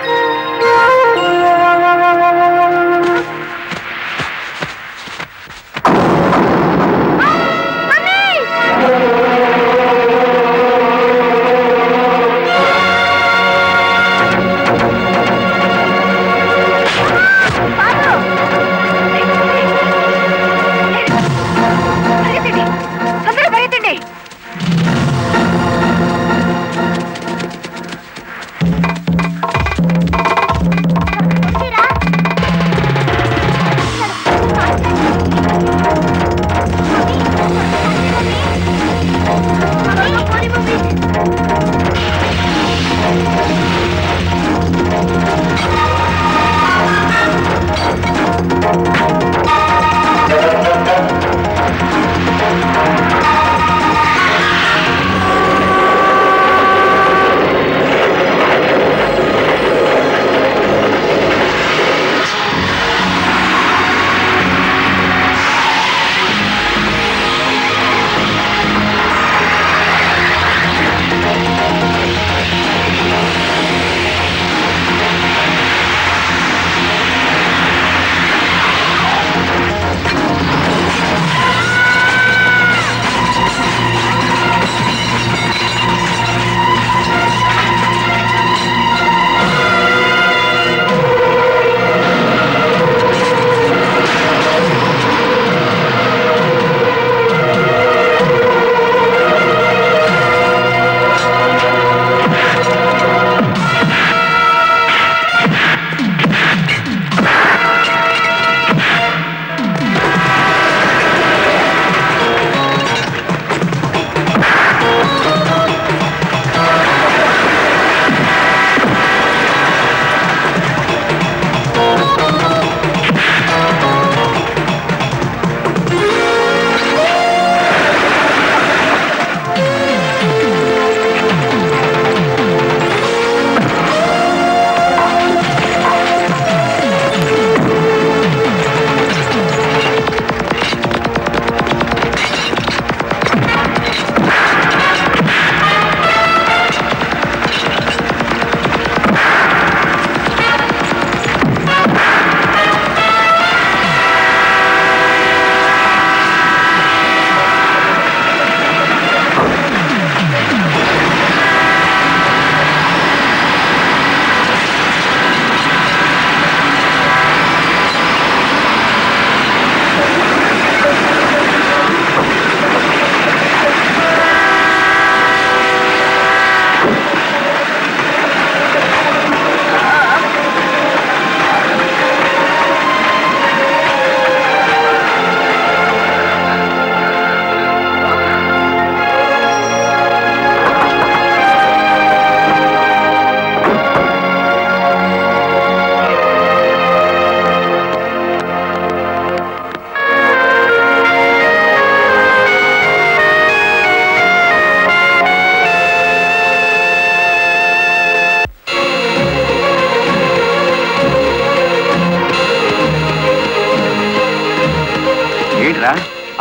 ఏంట్రా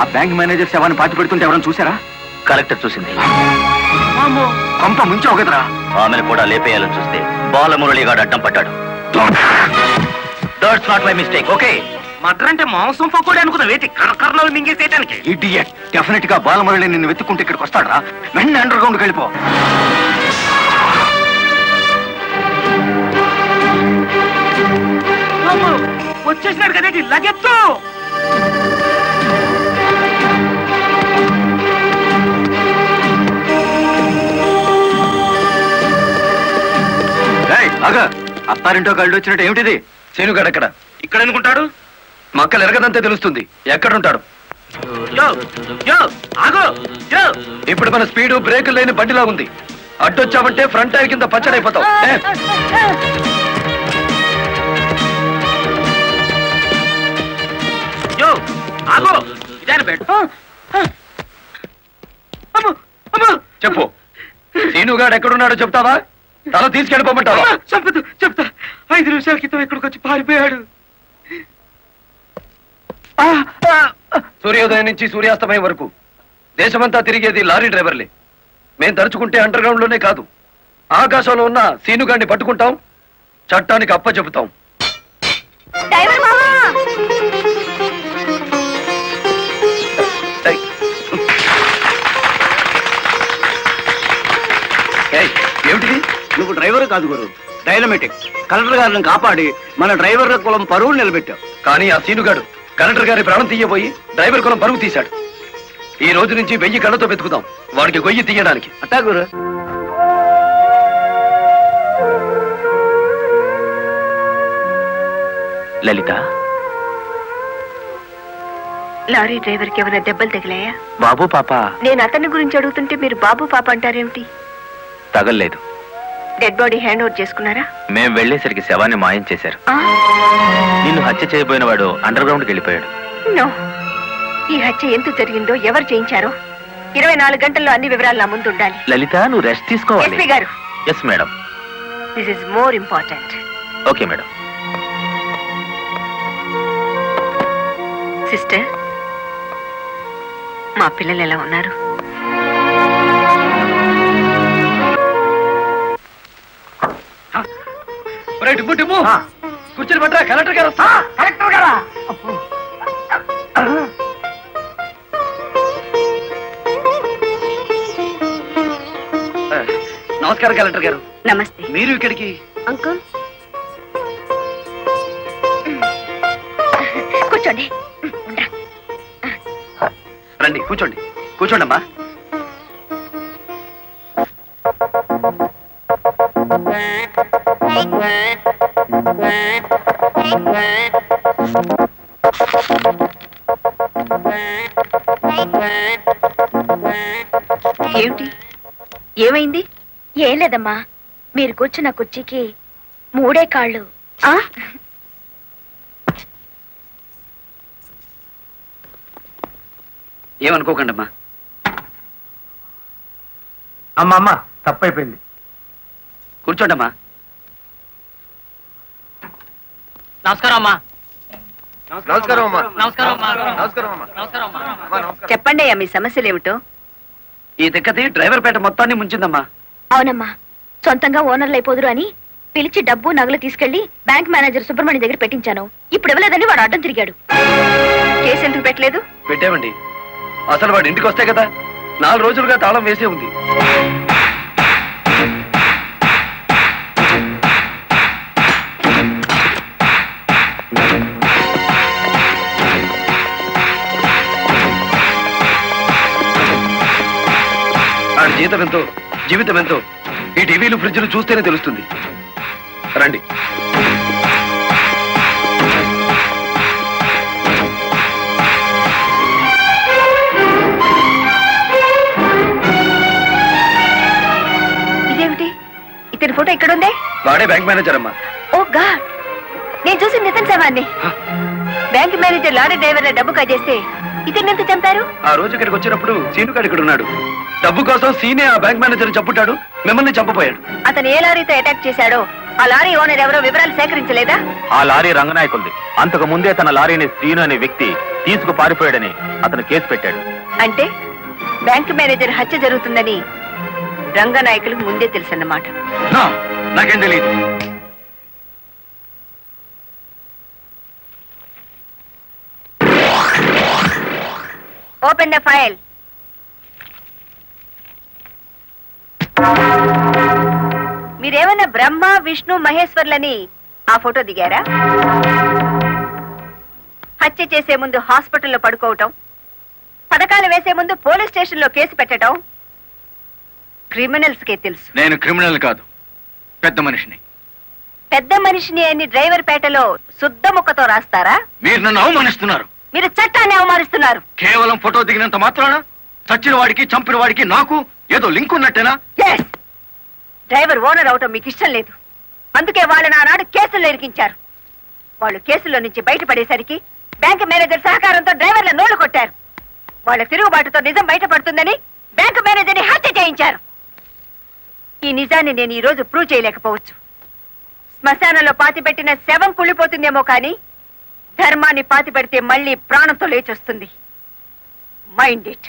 ఆ బ్యాంక్ మేనేజర్ శవాన్ని పాతి పెడుతుంటే ఎవరైనా చూసారా? కలెక్టర్ చూసింది. కొంప ముంచావు కదరా. ఆమెను కూడా లేపేయాలని చూస్తే బాలమురళిగాడు అడ్డం పడ్డాడు. That's not my mistake. Okay, matar అంటే మాంసం పకోడీ అనుకున్న వేటి కర్నలు మింగేసేయటానికి. ఇడియట్, డెఫినెట్ గా బాలమురళి నిన్ను వెతుక్కుంటే ఇక్కడికి వస్తాడరా. వెంటనే అండర్ గ్రౌండ్కి వెళ్ళిపో. వచ్చేసినాడు కదేటి లగెత్తు. అత్తారింటో కళ్ళు వచ్చినట్టు ఏమిటిది? శేనుగాడు ఎక్కడ? ఇక్కడ ఎందుకుంటాడు? మక్కలు ఎరగదంతే తెలుస్తుంది. ఎక్కడుంటాడు? యో యో ఆగు యో. ఇప్పుడు మన స్పీడు బ్రేకులు లేని బండిలా ఉంది. అడ్డొచ్చామంటే ఫ్రంట్ టైర్ కింద పచ్చడైపోతావు. యో ఆగు. ఇదాని బెడ్. చెప్పు, శేనుగాడు ఎక్కడున్నాడో చెప్తావా? తల తీసుకెళ్ళిపోమంటావా? చెప్పదు, చెప్తా. 5 నిమిషాల క్రితం ఇక్కడికి వచ్చి పారిపోయాడు. సూర్యోదయం నుంచి సూర్యాస్తమయం వరకు దేశమంతా తిరిగేది లారీ డ్రైవర్లే. మేం తలుచుకుంటే అండర్ గ్రౌండ్ లోనే కాదు, ఆకాశంలో ఉన్న సీనుగాడిని పట్టుకుంటాం, చట్టానికి అప్ప చెబుతాం. ఏమిటిది? నువ్వు డ్రైవర్ కాదు గురు, డైనమెటిక్. కలెక్టర్ గారిని కాపాడి మన డ్రైవర్ల కులం పరువులు నిలబెట్టావు. కానీ ఆ సీనుగాడు కలెక్టర్ గారి ప్రాణం తీయబోయి డ్రైవర్ కులం పరుగు తీశాడు. ఈ రోజు నుంచి 1000 కళ్ళతో వెతుకుదాం వాడికి గొయ్యి తీయడానికి. అట్టా గురు. లలిత, లారీ డ్రైవర్ కి ఏమైనా దెబ్బలు తగిలాయా? బాబు పాప నేను అతని గురించి అడుగుతుంటే మీరు బాబు పాప అంటారేమిటి? తగల్లేదు. డెడ్ బాడీ హ్యాండ్ ఓవర్ చేసుకున్నారా? మేం వెళ్లేసరికి శవాన్ని మాయం చేశారు. నిన్ను హత్య చేయబోయిన వాడు అండర్ గ్రౌండ్కి వెళ్ళిపోయాడు. నో, ఈ హత్య ఎందుకు జరిగిందో, ఎవరు చేయించారో 24 గంటల్లో అన్ని వివరాలు నా ముందు ఉండాలి. లలిత, నువ్వు రెస్ట్ తీసుకోవాలి. ఎస్పీ గారు. Yes madam. This is more important. Okay madam. Sister, మా పిల్లలు ఎలా ఉన్నారు? కూర్చొని పట్టరా, కలెక్టర్ గారు. కలెక్టర్ గారా? నమస్కారం కలెక్టర్ గారు. నమస్తే. మీరు ఇక్కడికి? అంకుల్ కూర్చోండి. రండి, కూర్చోండి. కూర్చోండి అమ్మా. ఏమిటి, ఏమైంది? ఏం లేదమ్మా, మీరు కూర్చున్న కుర్చీకి 3 కాళ్ళు. ఏమనుకోకండి అమ్మా. అమ్మ తప్పైపోయింది. కూర్చోండి అమ్మా. నమస్కారం అమ్మా. నమస్కారం అమ్మా. నమస్కారం అమ్మా. నమస్కారం అమ్మా. నమస్కారం అమ్మా. చెప్పండి అయ్యా, మీ సమస్యలు ఏమిటో. ఈ దిక్కది డ్రైవర్ పేట మొత్తాన్ని ముంచిందమ్మా. అవునమ్మా, సొంతంగా ఓనర్లు అయిపోదురు అని పిలిచి డబ్బు నగలు తీసుకెళ్లి బ్యాంక్ మేనేజర్ సుబ్రహ్మణ్యం దగ్గర పెట్టించాను. ఇప్పుడు ఇవ్వలేదని వాడు అడ్డం తిరిగాడు. కేసు ఎందుకు పెట్టలేదు? పెట్టామండి. అసలు వాడు ఇంటికి వస్తే కదా 4 రోజులుగా తాళం వేసే ఉంది. ఆడి జీతం ఎంతో, జీవితం ఎంతో ఈ టీవీలు ఫ్రిడ్జ్లు చూస్తేనే తెలుస్తుంది. రండి. ఇదేమిటి, ఇతని ఫోటో ఎక్కడుందే? వాడే బ్యాంక్ మేనేజర్ అమ్మా. ఓ గాడ్, నేను చూసి నితిన్ శవాన్ని. బ్యాంక్ మేనేజర్ లారీ డ్రైవర్ డబ్బు కాజేస్తే ఇతన్ని ఎంత చంపారు? ఆ రోజు ఇక్కడికి వచ్చినప్పుడు సీనుగాడు ఇక్కడ ఉన్నాడు. డబ్బు కోసం సీనే ఆ బ్యాంక్ మేనేజర్ చంపుతాడు, మిమ్మల్ని చంపపోయాడు. అతను ఏ లారీతో అటాక్ చేశాడో ఆ లారీ ఓనర్ ఎవరో వివరాలు సేకరించలేదా? ఆ లారీ రంగనాయకుల్ది. అంతకు ముందే తన లారీని శ్రీను అనే వ్యక్తి తీసుకు పారిపోయాడని అతను కేసు పెట్టాడు. అంటే బ్యాంక్ మేనేజర్ హత్య జరుగుతుందని రంగనాయకులకు ముందే తెలుసన్నమాట. నాకేం తెలియదు. Open the file. మీరేమన్నా బ్రహ్మ విష్ణు మహేశ్వర్లని ఆ ఫోటో దిగారా? హత్య చేసే ముందు హాస్పిటల్లో పడుకోవటం, పథకాలు వేసే ముందు పోలీస్ స్టేషన్లో కేసు పెట్టడం క్రిమినల్స్ కే తెలుసు. నేను క్రిమినల్ కాదు, పెద్ద మనిషిని. పెద్ద మనిషిని అని డ్రైవర్ పేటలో శుద్ధ ముక్కతో రాస్తారా? మీరు నన్ను అవమానిస్తున్నారు. మీరు చట్టాన్ని అవమానిస్తున్నారు. కేవలం ఫోటో దిగినంత మాత్రాన చచ్చిన వాడికి చంపిన వాడికి నాకు ఏదో లింక్ ఉన్నట్టేనా? ఎస్, డ్రైవర్ ఓనర్ అవటం మీకు ఇష్టం లేదు. అందుకే వాళ్ళని ఆనాడు కేసుల్లో ఇరికించారు. వాళ్ళు కేసులో నుంచి బయటపడేసరికి బ్యాంక్ మేనేజర్ సహకారంతో డ్రైవర్ల నోళ్లు కొట్టారు. వాళ్ళ తిరుగుబాటుతో నిజం బయటపడుతుందని బ్యాంక్ మేనేజర్ని హత్య చేయించారు. ఈ నిజాన్ని నేను ఈ రోజు ప్రూవ్ చేయలేకపోవచ్చు. శ్మశానంలో పాతిపెట్టిన శవం కుళ్ళిపోతుందేమో కానీ ధర్మాన్ని పాతిపెడితే మళ్ళీ ప్రాణంతో లేచొస్తుంది. Mind it.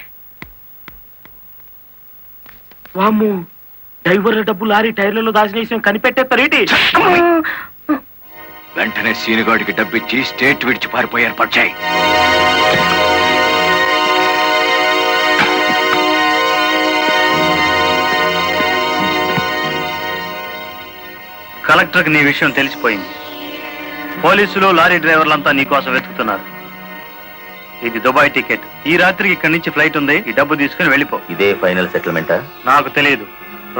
వామ్ము, డ్రైవర్ల డబ్బు లారీ టైర్లలో దాచిన విషయం కనిపెట్టేస్తారేంటి? వెంటనే సీనుగాడికి డబ్బిచ్చి స్టేట్ విడిచి పారిపోయి ఏర్పాటు చేయి. కలెక్టర్కి నీ విషయం తెలిసిపోయింది. పోలీసులు లారీ డ్రైవర్లంతా నీ కోసం వెతుకుతున్నారు. ఇది దుబాయ్ టికెట్. ఈ రాత్రికి ఇక్కడి నుంచి ఫ్లైట్ ఉంది. ఈ డబ్బు తీసుకుని వెళ్ళిపో. ఇదే ఫైనల్ సెటిల్మెంటా? నాకు తెలియదు.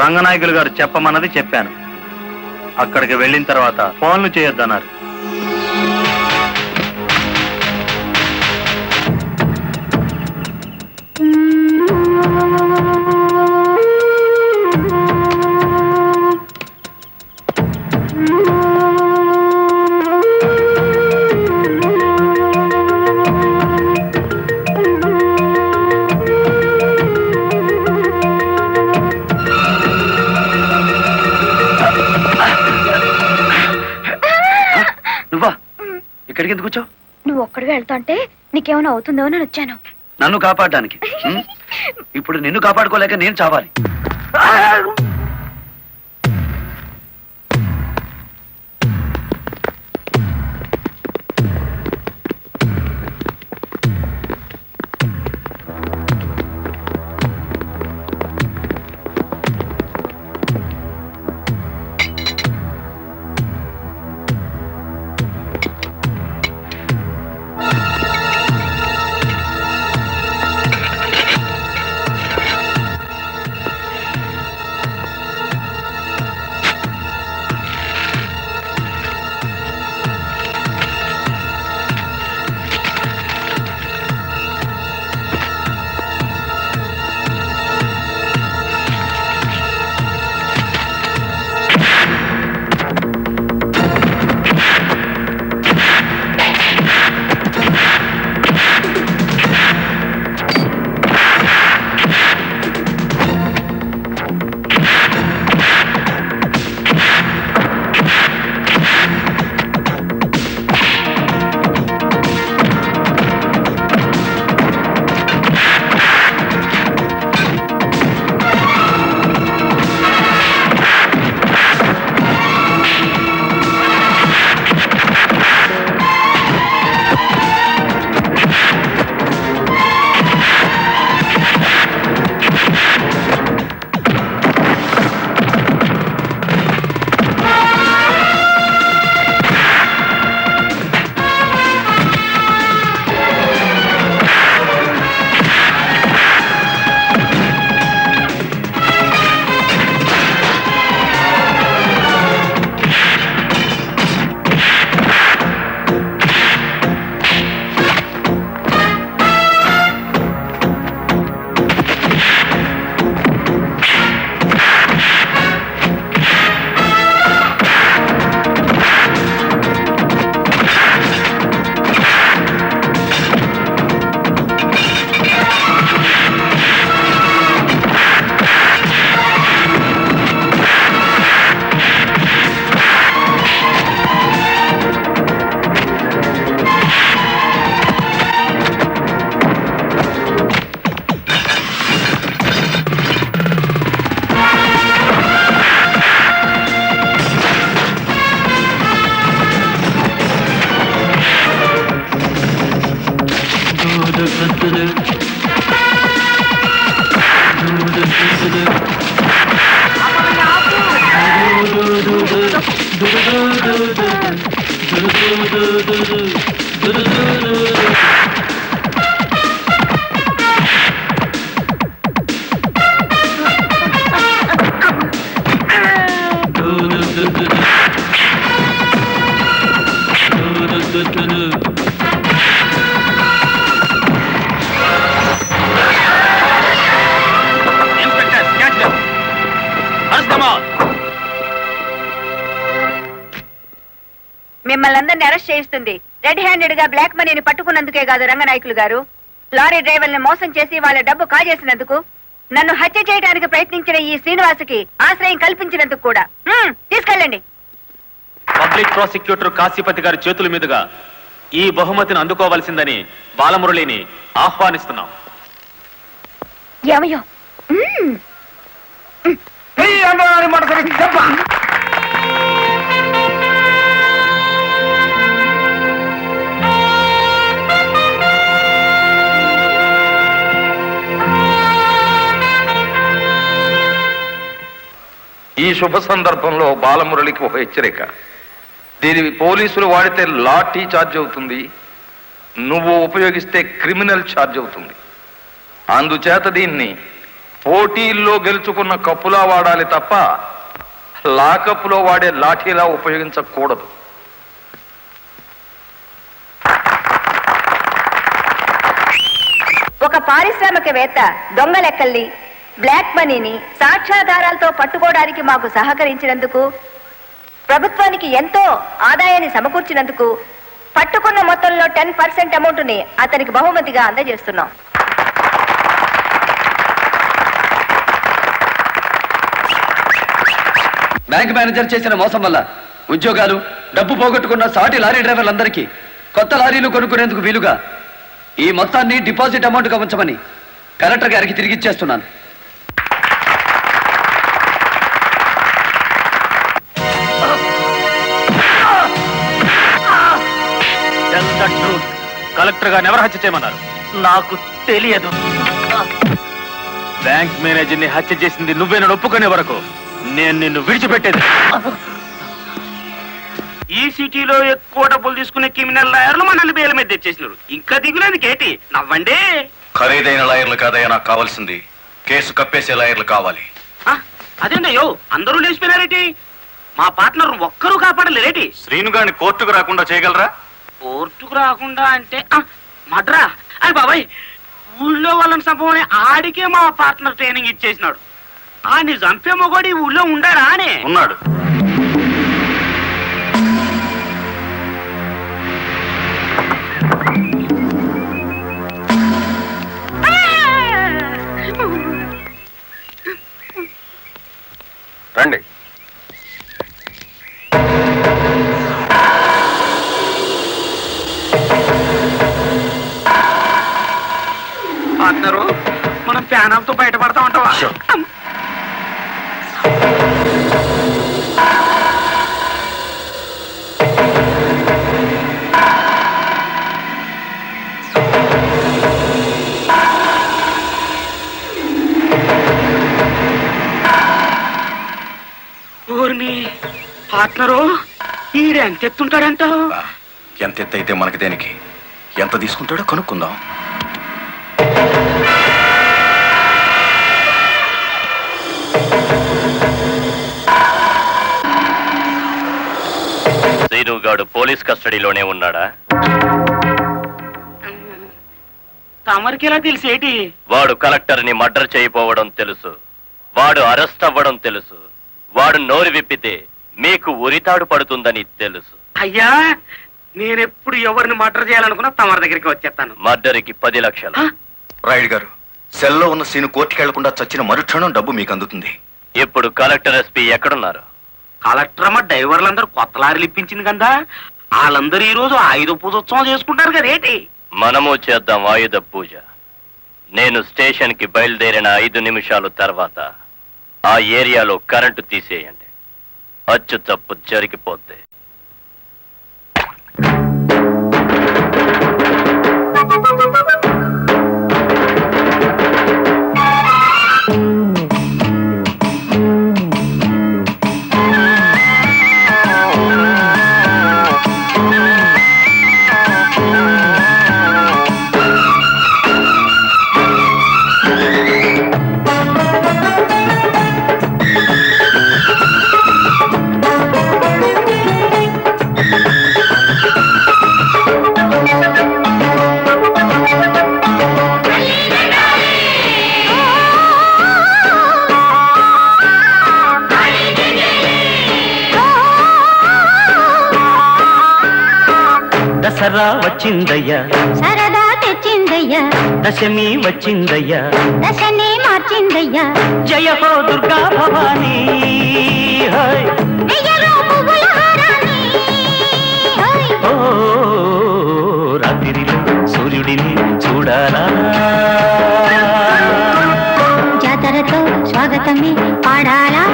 రంగనాయకులు గారు చెప్పమన్నది చెప్పాను. అక్కడికి వెళ్ళిన తర్వాత ఫోన్లు చేయొద్దన్నారు. నువ్వా ఇక్కడికి ఎందుకు వచ్చావు? నువ్వు ఒక్కడిగా వెళ్తాంటే నీకేమైనా అవుతుందో అని వచ్చాను. నన్ను కాపాడడానికి. ఇప్పుడు నిన్ను కాపాడుకోలేక నేను చావాలి. మిమ్మల్ని అందరినీ అరెస్ట్ చేయిస్తుంది రెడ్ హ్యాండెడ్ గా బ్లాక్ మనీని పట్టుకున్నందుకే కాదు రంగనాయకులు గారు, లారీ డ్రైవర్ని మోసం చేసి వాళ్ళ డబ్బు కాజేసినందుకు, నన్ను హత్య చేయడానికి ప్రయత్నించిన ఈ శ్రీనివాసుకి ఆశ్రయం కల్పించినందుకు కూడా. తీసుకెళ్ళండి. పబ్లిక్ ప్రాసిక్యూటర్ కాశీపతి గారి చేతుల మీదుగా ఈ బహుమతిని అందుకోవాల్సిందని బాలమురళిని ఆహ్వానిస్తున్నాం. ఏమయ్యో ఈ శుభ సందర్భంలో బాలమురళికి ఒక హెచ్చరిక. దీని పోలీసులు వాడితే లాఠీ ఛార్జ్ అవుతుంది, నువ్వు ఉపయోగిస్తే క్రిమినల్ ఛార్జ్ అవుతుంది. అందుచేత దీన్ని పోటీల్లో గెలుచుకున్న కప్పులా వాడాలి తప్ప లాకప్లో వాడే లాఠీలా ఉపయోగించకూడదు. ఒక పారిశ్రామికవేత్త దొంగ లెక్కల్ని, బ్లాక్ మనీని సాక్ష్యాధారాలతో పట్టుకోవడానికి మాకు సహకరించినందుకు, ప్రభుత్వానికి ఎంతో ఆదాయాన్ని సమకూర్చినందుకు పట్టుకున్న మొత్తంలో 10% అమౌంట్ని అతనికి బహుమతిగా అందజేస్తున్నాం. బ్యాంక్ మేనేజర్ చేసిన మోసం వల్ల ఉద్యోగాలు, డబ్బు పోగొట్టుకున్న సాటి లారీ డ్రైవర్లందరికీ కొత్త లారీలు కొనుక్కునేందుకు వీలుగా ఈ మొత్తాన్ని డిపాజిట్ అమౌంట్గా ఉంచమని కలెక్టర్ గారికి తిరిగిచ్చేస్తున్నాను. కలెక్టర్ గారిని ఎవరు హత్య చేయమన్నారు? నాకు తెలియదు. బ్యాంక్ మేనేజర్ ని హత్య చేసింది నువ్వేనని ఒప్పుకునే వరకు నేను నిన్ను విడిచిపెట్టేది. ఈ సిటీలో ఎక్కువ డబ్బులు తీసుకునే క్రిమినల్ లాయర్లు మనల్ని బేల మీద తెచ్చేసినారు. ఇంకా దిగులేదు కేటి, నవ్వండి. ఖరీదైన లాయర్లు కాదయ్యా నాకు కావాల్సింది, కేసు కప్పేసే లాయర్లు కావాలి. అదేంటయ్యో అందరూ లేచిపోయినారేటి? మా పార్ట్నర్ ఒక్కరూ కాపాడలేరేటి? శ్రీను గారిని కోర్టుకు రాకుండా చేయగలరా? కోర్టుకు రాకుండా అంటే మడ్రా అని బాబాయ్, ఊళ్ళో వాళ్ళని చంపమని ఆడికే మా పార్ట్నర్ ట్రైనింగ్ ఇచ్చేసినాడు. నీ చంపే మొగోడి ఊళ్ళో ఉండాడా అని? ఉన్నాడు. రండి. పార్ట్నరు మనం ప్యానంతో బయటపడతా ఉంటావా? పార్ట్నరు ఈడు ఎంత ఎత్తుంటాడంటావు? ఎంత ఎత్తు అయితే మనకి దేనికి, ఎంత తీసుకుంటాడో కనుక్కుందాం. శ్రీనుగాడు పోలీస్ కస్టడీలోనే ఉన్నాడా? తమరికి ఎలా తెలిసేటి? వాడు కలెక్టర్ ని మర్డర్ చేయపోవడం తెలుసు, వాడు అరెస్ట్ అవ్వడం తెలుసు, వాడు నోరు విప్పితే మీకు ఉరితాడు పడుతుందని తెలుసు. అయ్యా, నేనెప్పుడు ఎవరిని మర్డర్ చేయాలనుకున్నా తమరి దగ్గరికి వచ్చేస్తాను. మర్డర్కి 10 లక్షలు. రాయుడు గారు, సెల్లో ఉన్న సీను కోర్టుకి వెళ్లకుండా చచ్చిన మరుక్షణం డబ్బు మీకు అందుతుంది. ఇప్పుడు కలెక్టర్ ఎస్పీ ఎక్కడున్నారు? కలెక్టర్ అమ్మ డ్రైవర్లందరూ కొత్త లారీలు ఇప్పించింది కదా, వాళ్ళందరూ ఈ రోజు ఆయుధ పూజోత్సవం చేసుకుంటారు కదేటి? మనము చేద్దాం ఆయుధ పూజ. నేను స్టేషన్ కి బయలుదేరిన 5 నిమిషాలు తర్వాత ఆ ఏరియాలో కరెంటు తీసేయండి. అచ్చు తప్పు జరిగిపోద్ది. దసరా వచ్చిందయ్యా సరదా తెచ్చిందయ్యా దశమి వచ్చిందయ్యా దశనే మార్చిందయ్యా జయ హో దుర్గా భవానీ హై. వెయ్యలో పువ్వుల హారాన్ని హోయ్. ఓ రాత్రిలో సూర్యుడిని చూడాలా జాతరతో స్వాగతమే పాడాలా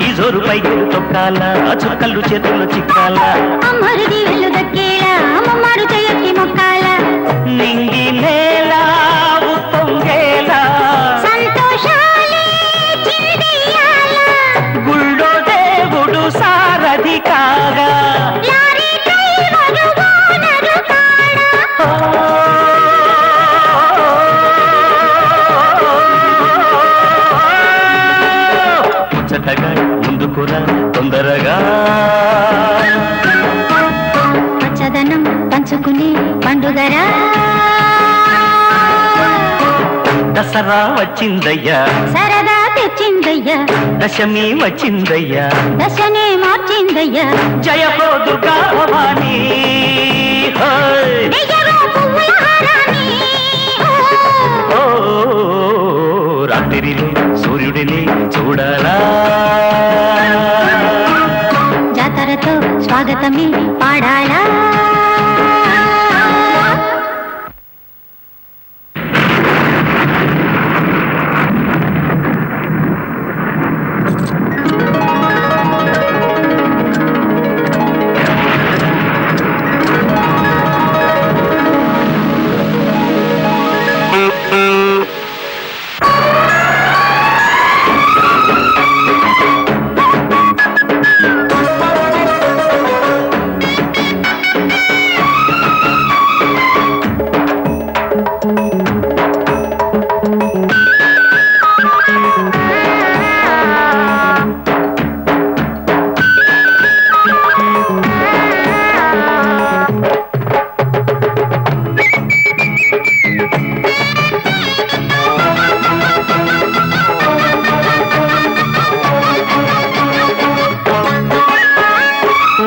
ఈ జోరు పైకి తొక్కాల చుక్కలు చేతుల్లో చిక్కాల అమ్మరుది వెళ్ళు దక్కేలా అమ్మమ్మారు చెయ్యొత్తి మొక్కాల నింగి నేల ఉప్పొంగేలా సంతోషాలే చిందెయ్యాల గుళ్ళో దేవుడు సారథి కాగా లారీ డ్రైవరు ఓనరు కాడా ముచ్చటగా ముందుకురా తొందరగా పచ్చదనం పంచుకునే పండుగరా దసరా వచ్చిందయ్యా సరదా తెచ్చిందయ్యా దశమి వచ్చిందయ్యా దశనే మార్చిందయ్యా జయ హో దుర్గా భవానీ హై. వెయ్యలో పువ్వుల హారాన్ని ఓ రాత్రిలో సూర్యుడిని చూడాలా జాతరతో స్వాగతమే పాడాలా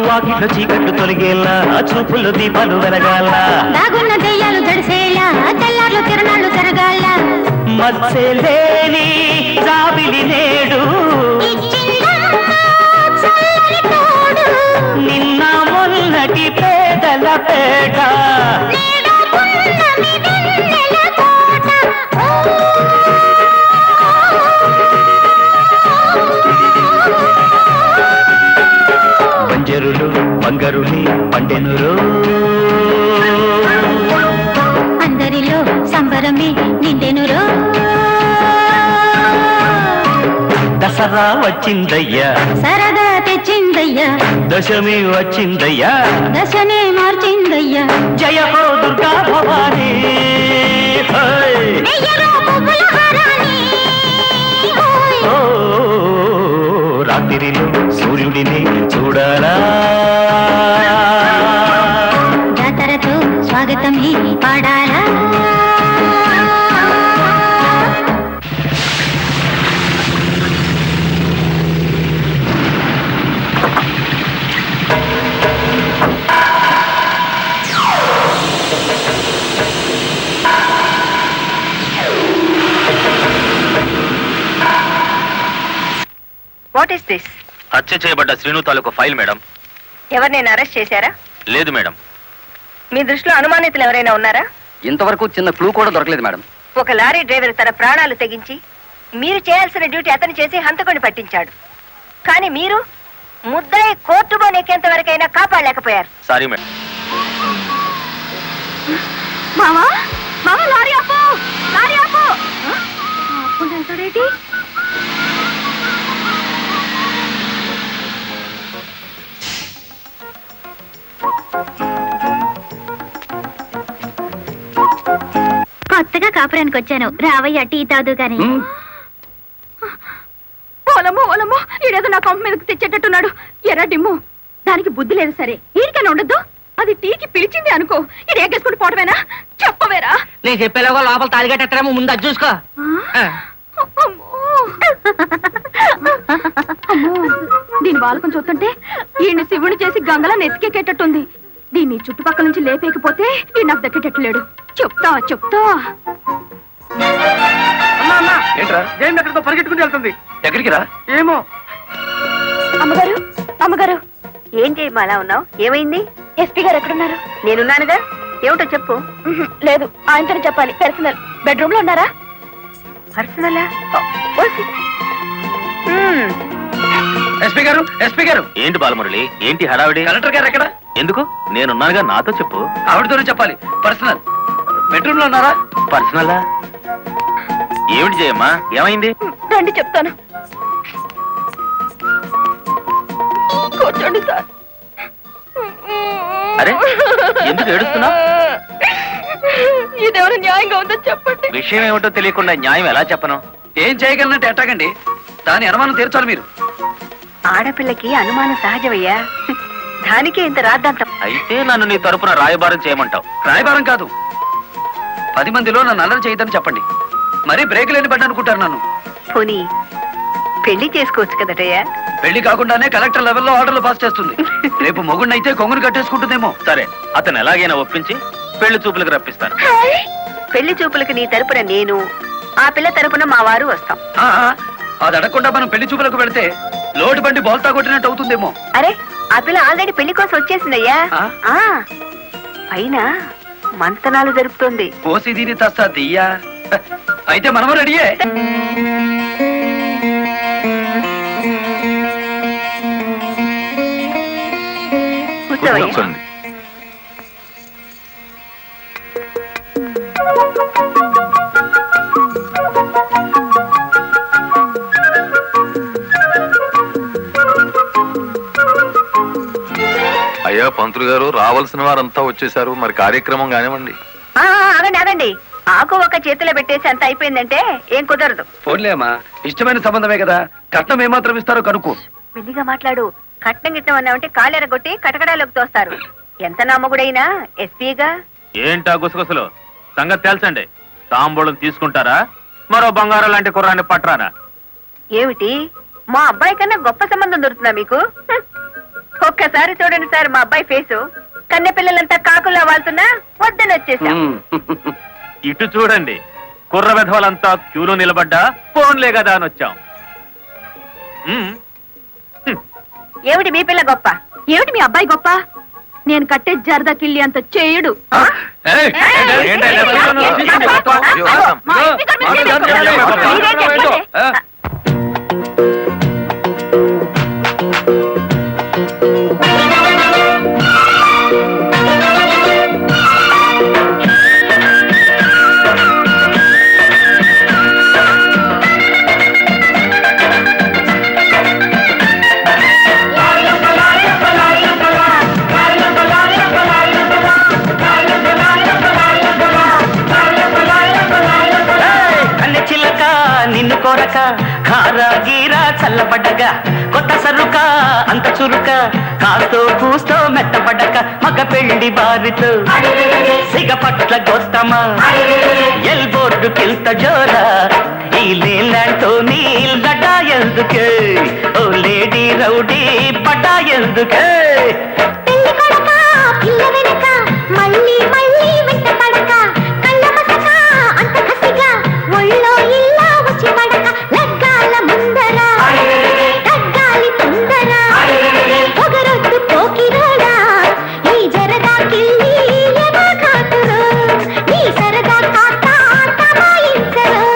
వాకిట్లో చీకట్లు తొలగేలా చూపుల్లో దీపాలు వెలగాల దాగున్న దెయ్యాలు జడిసేలా తెల్లార్లు తిరణాలు జరగాల మత్స్యలేని జాబిలి నేడు ఇచ్చిందమ్మా చల్లని తోడు నిన్న మొన్నటి పేదల పేట నేడు పున్నమి వెన్నెల కోట బంజరులు బంగరుని పండెనురు అందరిలో సంబరమే నిండెనురో దసరా వచ్చిందయ్యా సరదా తెచ్చిందయ్యా దశమి వచ్చిందయ్యా దశనే మార్చిందయ్యా జయ హో దుర్గా భవానీ హై. వెయ్యలో పువ్వుల హారాన్ని హోయ్. ఓ రాత్రిలో సూర్యుడిని చూడాలా జాతరతో స్వాగతమే పాడాలా వాట్ ఇస్ దిస్? హత్య చేయబడ్డ శ్రీను తాలూకు ఫైల్ మేడం. ఎవరినైనా అరెస్ట్ చేశారా? లేదు మేడం. మీ దృష్టిలో అనుమానితులు ఎవరైనా ఉన్నారా? ఇంతవరకు చిన్న క్లూ కూడా దొరకలేదు మేడం. ఒక లారీ డ్రైవర్ తన ప్రాణాలు తెగించి మీరు చేయాల్సిన డ్యూటీ అతను చేసి హంతకుని పట్టించాడు. కానీ మీరు ముద్దాయి కోర్టులో నెక్కేంత వరకైనా కాపాడలేకపోయారు. Sorry madam. మామా మామా లారీ ఆపు, లారీ ఆపు. చెప్పకుండా వెళ్తాడేటి? కొత్తగా కాపురానికి వచ్చాను, రావయ్య టీ తాదు గాని. ఓలమ్మో ఓలమ్మో, ఈడేదో నా కొంప మీదకి తెచ్చేటట్టున్నాడు. ఎర్ర డిమ్ము, దానికి బుద్ధి లేదు సరే, ఈడికైనా ఉండద్దు. అది టీకి పిలిచింది అనుకో, ఇది ఎగ్గేసుకుంటూ పోవటమేనా? చెప్పవేరా? నేను చెప్పేలాగో లోపల తాలిగట్టేమో ముందు అది చూసుకో. దీని బాలకం చూస్తుంటే ఈయన శివుని చేసి గంగలా నెత్తికెక్కేటట్టుంది. దీన్ని చుట్టుపక్కల నుంచి లేపేకపోతే ఈ నాకు దక్కేటట్లేడు. చెప్తా చెప్తా. ఏంట్రా జైన్ ఎక్కడికో పరిగెట్టుకుని వెళ్తుంది. ఎక్కడికి రా? ఏమో. అమ్మగారు అమ్మగారు, ఏం చేయమ్మా అలా ఉన్నావు? ఏమైంది? ఎస్పీ గారు ఎక్కడున్నారు? నేనున్నానుగా, ఏమిటో చెప్పు. లేదు, ఆయనతో చెప్పాలి. పర్సనల్ బెడ్రూమ్ లో ఉన్నారా? పర్సనలా? ఎస్పీ గారు, ఎస్పీ గారు. ఏంటి బాలమురళి, ఏంటి హడావిడి? కలెక్టర్ గారు ఎక్కడ? ఎందుకు? నేనున్నానుగా, నాతో చెప్పు. ఆవిడతోనే చెప్పాలి. పర్సనల్ బెడ్రూమ్ లో ఉన్నారా? పర్సనలా? ఏమిటి జయమ్మా, ఏమైంది? రండి చెప్తాను. కూర్చోండి సార్. అరే, ఎందుకు ఏడుస్తున్నావ్? ఇదేమైనా న్యాయంగా ఉందో చెప్పండి. విషయం ఏమిటో తెలియకుండా న్యాయం ఎలా చెప్పను? ఏం చేయగలనంటే ఎట్టాగండి? దాని అనుమానం తీర్చాలి మీరు. ఆడపిల్లకి అనుమానం సహజమయ్యా, దానికే ఇంత రాద్దాంతం. అయితే నన్ను నీ తరపున రాయబారం చేయమంటావు? రాయబారం కాదు, 10 మందిలో నన్ను అల్లరి చేయదని చెప్పండి. మరీ బ్రేక్ లేని బండి అనుకుంటారు నన్ను. పోనీ పెళ్లి చేసుకోవచ్చు కదటయ్యా? పెళ్లి కాకుండానే కలెక్టర్ లెవెల్లో ఆర్డర్లు పాస్ చేస్తుంది. రేపు మొగుడినైతే కొంగును కట్టేసుకుంటుందేమో. సరే, అతను ఎలాగైనా ఒప్పించి పెళ్లి చూపులకు రప్పిస్తాను. పెళ్లి చూపులకు నీ తరపున నేను, ఆ పిల్ల తరపున మా వారు వస్తాం. ఆ, అది అడగకుండా మనం పెళ్లి చూపులకు వెళితే లోటు బండి బోల్తా కొట్టినట్టు అవుతుందేమో. అరే, ఆ పిల్ల ఆల్రెడీ పెళ్లి కోసం వచ్చేసిందయ్యా. ఆ? పైన మంతనాలు జరుపుతోంది. పోసి దీని తస్తా దియ్యా. అయితే మనము రెడీయే. కూర్చోవయ్యా. అయ్యా పంతులు గారు, రావాల్సిన వారంతా వచ్చేసారు, మరి కార్యక్రమం కానివ్వండి. ఆగండి ఆగండి, ఆకు ఒక చేతిలో పెట్టేసి అంత అయిపోయిందంటే ఏం కుదరదు. ఫోన్లే అమ్మా, ఇష్టమైన సంబంధమే కదా, కట్నం ఏమాత్రం ఇస్తారో కనుక్కో. మెల్లిగా మాట్లాడు. కట్నం గిట్నం అన్నామంటే కాలెరగొట్టి కటకడాలోకి తోస్తారు. ఎంత నమ్మగుడైనా ఎస్పీగా. ఏంటా గుసగుసలు? సంగతి తెలుసండి. తాంబూలం తీసుకుంటారా, మరో బంగారం లాంటి కుర్రాన్ని పట్టరానా? ఏమిటి, మా అబ్బాయి కన్నా గొప్ప సంబంధం దొరుకుతుందా మీకు? ఒక్కసారి చూడండి సార్ మా అబ్బాయి ఫేసు. కన్నె పిల్లలంతా కాకులా వాళ్తున్నా వద్దని వచ్చేసా. ఇటు చూడండి, కుర్ర వెధవలంతా క్యూలో నిలబడ్డా ఫోన్లే కదా అని వచ్చాం. ఏమిటి మీ పిల్ల గొప్ప? ఏమిటి మీ అబ్బాయి గొప్ప? నేను కట్టే జరదా కిల్లి అంత చేయడు. నిన్ను కోరక కారా గీరా చల్లబడ్డగా కొత్త సరుక అంత చురుక కాస్తో కూస్తో మెత్తబడ్డక మగ పెళ్లి బారితో సిగ పట్ల గోస్తమా ఎల్బోర్డు కిల్త జోరా ఈ లేలాంటో నీల్ దడ్డా ఎందుకే ఓ లేడీ రౌడీ పడ్డా ఎందుకే మళ్ళీ మళ్ళీ వెంట పడక కళ్ళ మసక అంత కసిగా ఒళ్ళో ఇల్లా వచ్చి పడక లగ్గాల ముందర తగ్గాలి తొందర పొగరొద్దు పోకిరోడా ఈ జరదా కిల్లి ఎమా కాతురు ఈ సరదా కాస్త తమాయించరు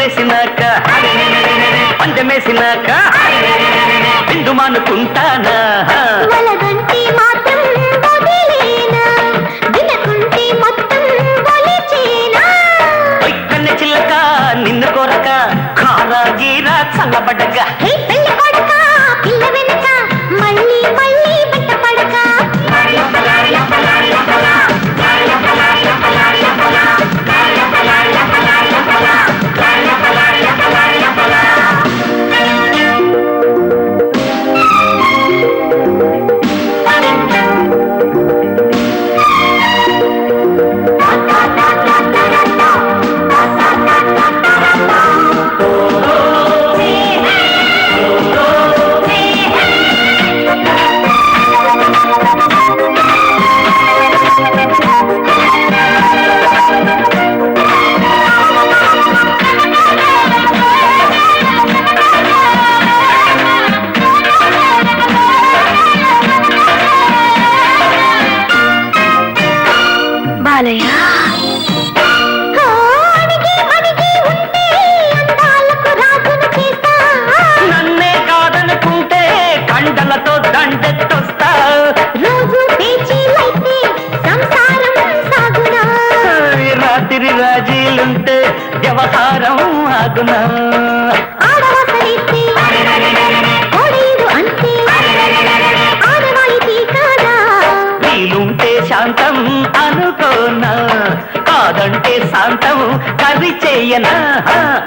పందెమేసినాక పందెమేసినాక బిందు మానుకుంటానా వలగంటి మాత్రం వదిలేనా వినకుంటే మొత్తం వలిచేనా కన్నె చిల్లక నిన్ను కొరక కారా గీరా చల్లబడ్డగా హే పెళ్లి కొడక పిల్ల వెనక మళ్ళీ మళ్ళీ బిడ్డ పడక బాలయ్య నన్నే కాదనుకుంటే కండలతో దండెత్తొస్తా రోజు పేచీలైతే సంసారం సాగునా రాత్రి రాజీలుంటే వ్యవహారం ఆగునా ఆడవాసలిస్తే ఓడేదు అంతే ఆడవాయితీ కాదా వీలుంటే శాంతం అనుకోనా కాదంటే శాంతం కర్రీ చెయ్యనా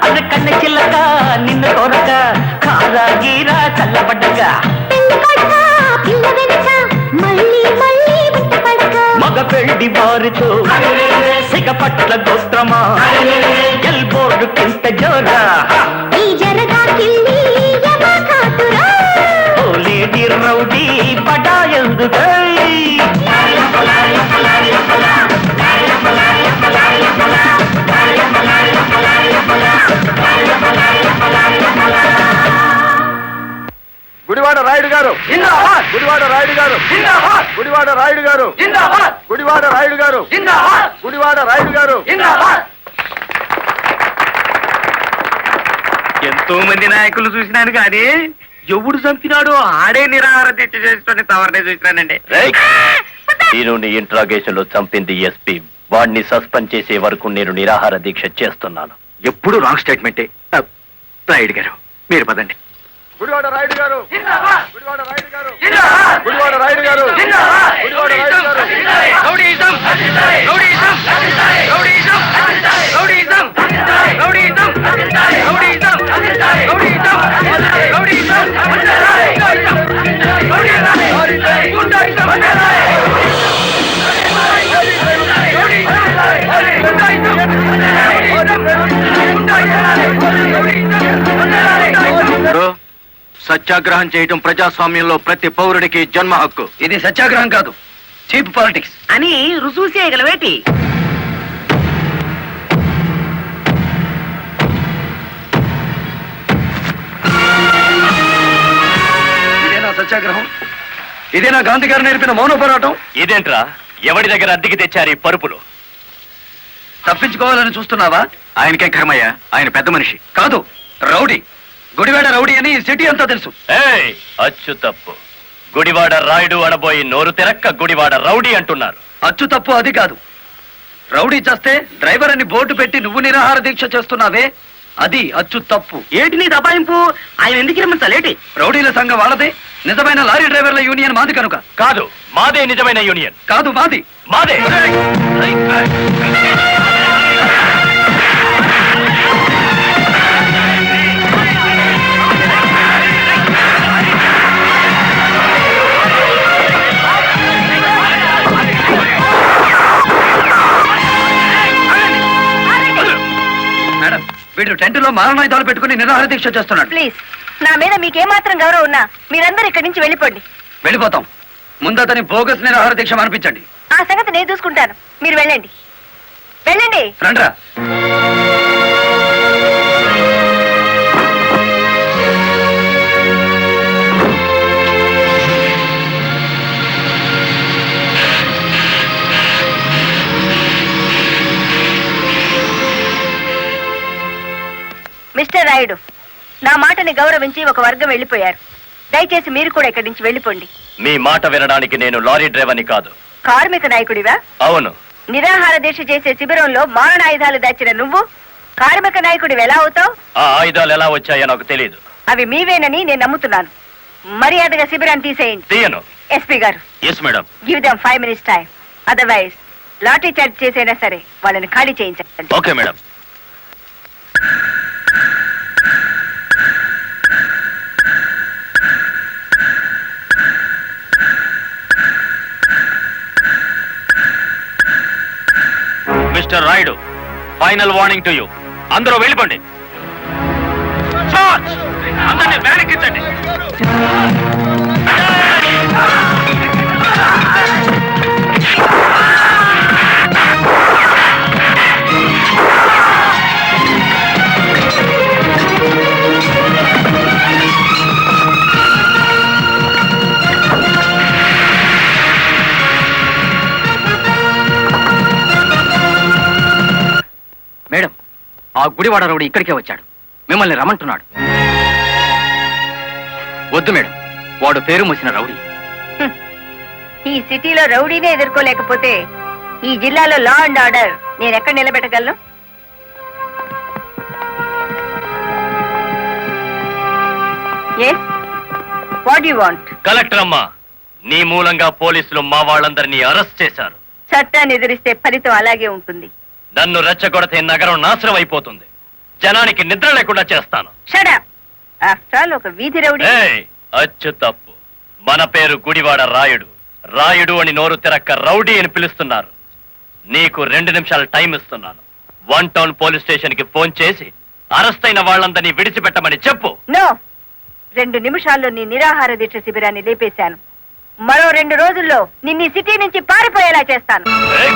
అది కన్నె చిల్లక నిన్ను కొరక కారా గీరా చల్లబడ్డగా పెళ్లి కొడక పిల్ల వెనక మళ్ళీ మళ్ళీ బిడ్డ పడక మగ పెళ్లి వారితో సిగపట్ల గోత్రమా ఎల్బోర్డు కింత జోరా ఈ జరగా కిల్లి యమా కాతురా ఓ లేడీ రౌడీ పడాయందుకై గుడివాడ రాయుడు గారు గుడివాడ రాయుడు గారు గుడివాడ రాయుడు గారు గుడివాడ రాయుడు గారు గుడివాడ రాయుడు గారు ఎంతో మంది నాయకులు చూసినాను కానీ ఎవడు చంపినాడో ఆడే నిరాహార దీక్ష చేసుకుని తవరనే చూసినానండి. నేను నీ ఇంట్రాగేషన్ లో చంపింది ఎస్పీ. వాడిని సస్పెండ్ చేసే వరకు నేను నిరాహార దీక్ష చేస్తున్నాను. ఎప్పుడు రాంగ్ స్టేట్మెంటే. రాయుడు గారు మీరు పదండి. గుడివాడ రాయుడు గారు గుడివాడ రాయుడు గారు గుడివాడ రాయుడు గారు గుడివాడ రాయుడు గారు సత్యాగ్రహం చేయటం ప్రజాస్వామ్యంలో ప్రతి పౌరుడికి జన్మ హక్కు. ఇది సత్యాగ్రహం కాదు, చీప్ పాలిటిక్స్. అని రుజువు చేయగలవేటి ఇదేనా సత్యాగ్రహం? ఇదేనా గాంధీ గారు నేర్పిన మౌన పోరాటం? ఇదేంట్రా, ఎవడి దగ్గర అద్దెకి తెచ్చారు ఈ పరుపులు? తప్పించుకోవాలని చూస్తున్నావా? ఆయనకే కర్మయ్య, ఆయన పెద్ద మనిషి కాదు, రౌడీ. గుడివాడ రౌడీ అని సిటీ అంతా తెలుసు. ఏయ్, అచ్చు తప్పు. గుడివాడ రాయుడు అనబోయి నోరు తెరక్క గుడివాడ రౌడీ అంటున్నారు. అచ్చు తప్పు అది కాదు. రౌడీ చేస్తే డ్రైవర్ అని బోర్డు పెట్టి నువ్వు నిరాహార దీక్ష చేస్తున్నావే, అది అచ్చు తప్పు. ఏటి నీ దబాయింపు? ఆయన ఎందుకు రమ్మంటాలేటి? రౌడీల సంఘం వాళ్ళదే, నిజమైన లారీ డ్రైవర్ల యూనియన్ మాది కనుక. కాదు, మాదే నిజమైన యూనియన్. కాదు, మాది. మాదే. మేడం, వీడు టెంట్లో మారణాయుధాలు పెట్టుకుని నిరాహార దీక్ష చేస్తున్నాడు. ప్లీజ్, నా మీద మీకేమాత్రం గౌరవం ఉన్నా మీరందరూ ఇక్కడి నుంచి వెళ్ళిపోండి. వెళ్ళిపోతాం. ముందు అతని బోగస్ నిరాహార దీక్ష అనిపించండి. ఆ సంగతి నేను చూసుకుంటాను, మీరు వెళ్ళండి. వెళ్ళండి. రండ్రా. మిస్టర్ రాయుడు, నా మాటని గౌరవించి ఒక వర్గం వెళ్ళిపోయారు. దయచేసి మీరు కూడా ఇక్కడి నుంచి వెళ్ళిపోండి. మీ మాట వినడానికి నేను లారీ డ్రైవర్ని కాదు. కార్మిక నాయకుడివా? అవును. నిరాహార దీక్ష చేసే శిబిరంలో మారణాయుధాలు దాచిన నువ్వు కార్మిక నాయకుడివి ఎలా అవుతావు? ఆ ఆయుధాలు ఎలా వచ్చాయో నాకు తెలియదు. అవి మీవేనని నేను నమ్ముతున్నాను. మర్యాదగా శిబిరాన్ని తీసేయండి. తీయను. ఎస్పీ గారు, yes madam. Give them 5 minutes time. Otherwise లాటరీ చార్జ్ చేసైనా సరే వాళ్ళని ఖాళీ చేయించండి. Okay madam. Mister Rayudu, final warning to you. అందరూ వెళ్ళిపోండి. చార్జ్! అందరినీ వెనక్కించండి. మేడం, ఆ గుడివాడ రౌడీ ఇక్కడికే వచ్చాడు. మిమ్మల్ని రమ్మంటున్నాడు. వద్దు మేడం, వాడు పేరు మోసిన రౌడీ. ఈ సిటీలో రౌడీనే ఎదుర్కోలేకపోతే ఈ జిల్లాలో లా అండ్ ఆర్డర్ నేను ఎక్కడ నిలబెట్టగలను? Yes, what you want? Collector అమ్మా, నీ మూలంగా పోలీసులు మా వాళ్ళందరినీ అరెస్ట్ చేశారు. చట్టాన్ని ఎదిరిస్తే ఫలితం అలాగే ఉంటుంది. నన్ను రెచ్చగొడితే నగరం నాశనం అయిపోతుంది. జనానికి నిద్ర లేకుండా చేస్తాను. Shut up. ఆఫ్టర్ ఆల్ ఒక వీధి రౌడీ. ఏయ్, అచ్చు తప్పు. మన పేరు గుడివాడ రాయుడు. రాయుడు అని నోరు తిరక్క రౌడీ అని పిలుస్తున్నారు. నీకు 2 నిమిషాలు టైం ఇస్తున్నాను. 1 టౌన్ పోలీస్ స్టేషన్ కి ఫోన్ చేసి అరెస్ట్ అయిన వాళ్ళందరినీ విడిచిపెట్టమని చెప్పు. నో, 2 నిమిషాల్లో నీ నిరాహార దీక్ష శిబిరాన్ని లేపేశాను. మరో 2 రోజుల్లో నిన్ను ఈ సిటీ నుంచి పారిపోయేలా చేస్తాను. ఏయ్!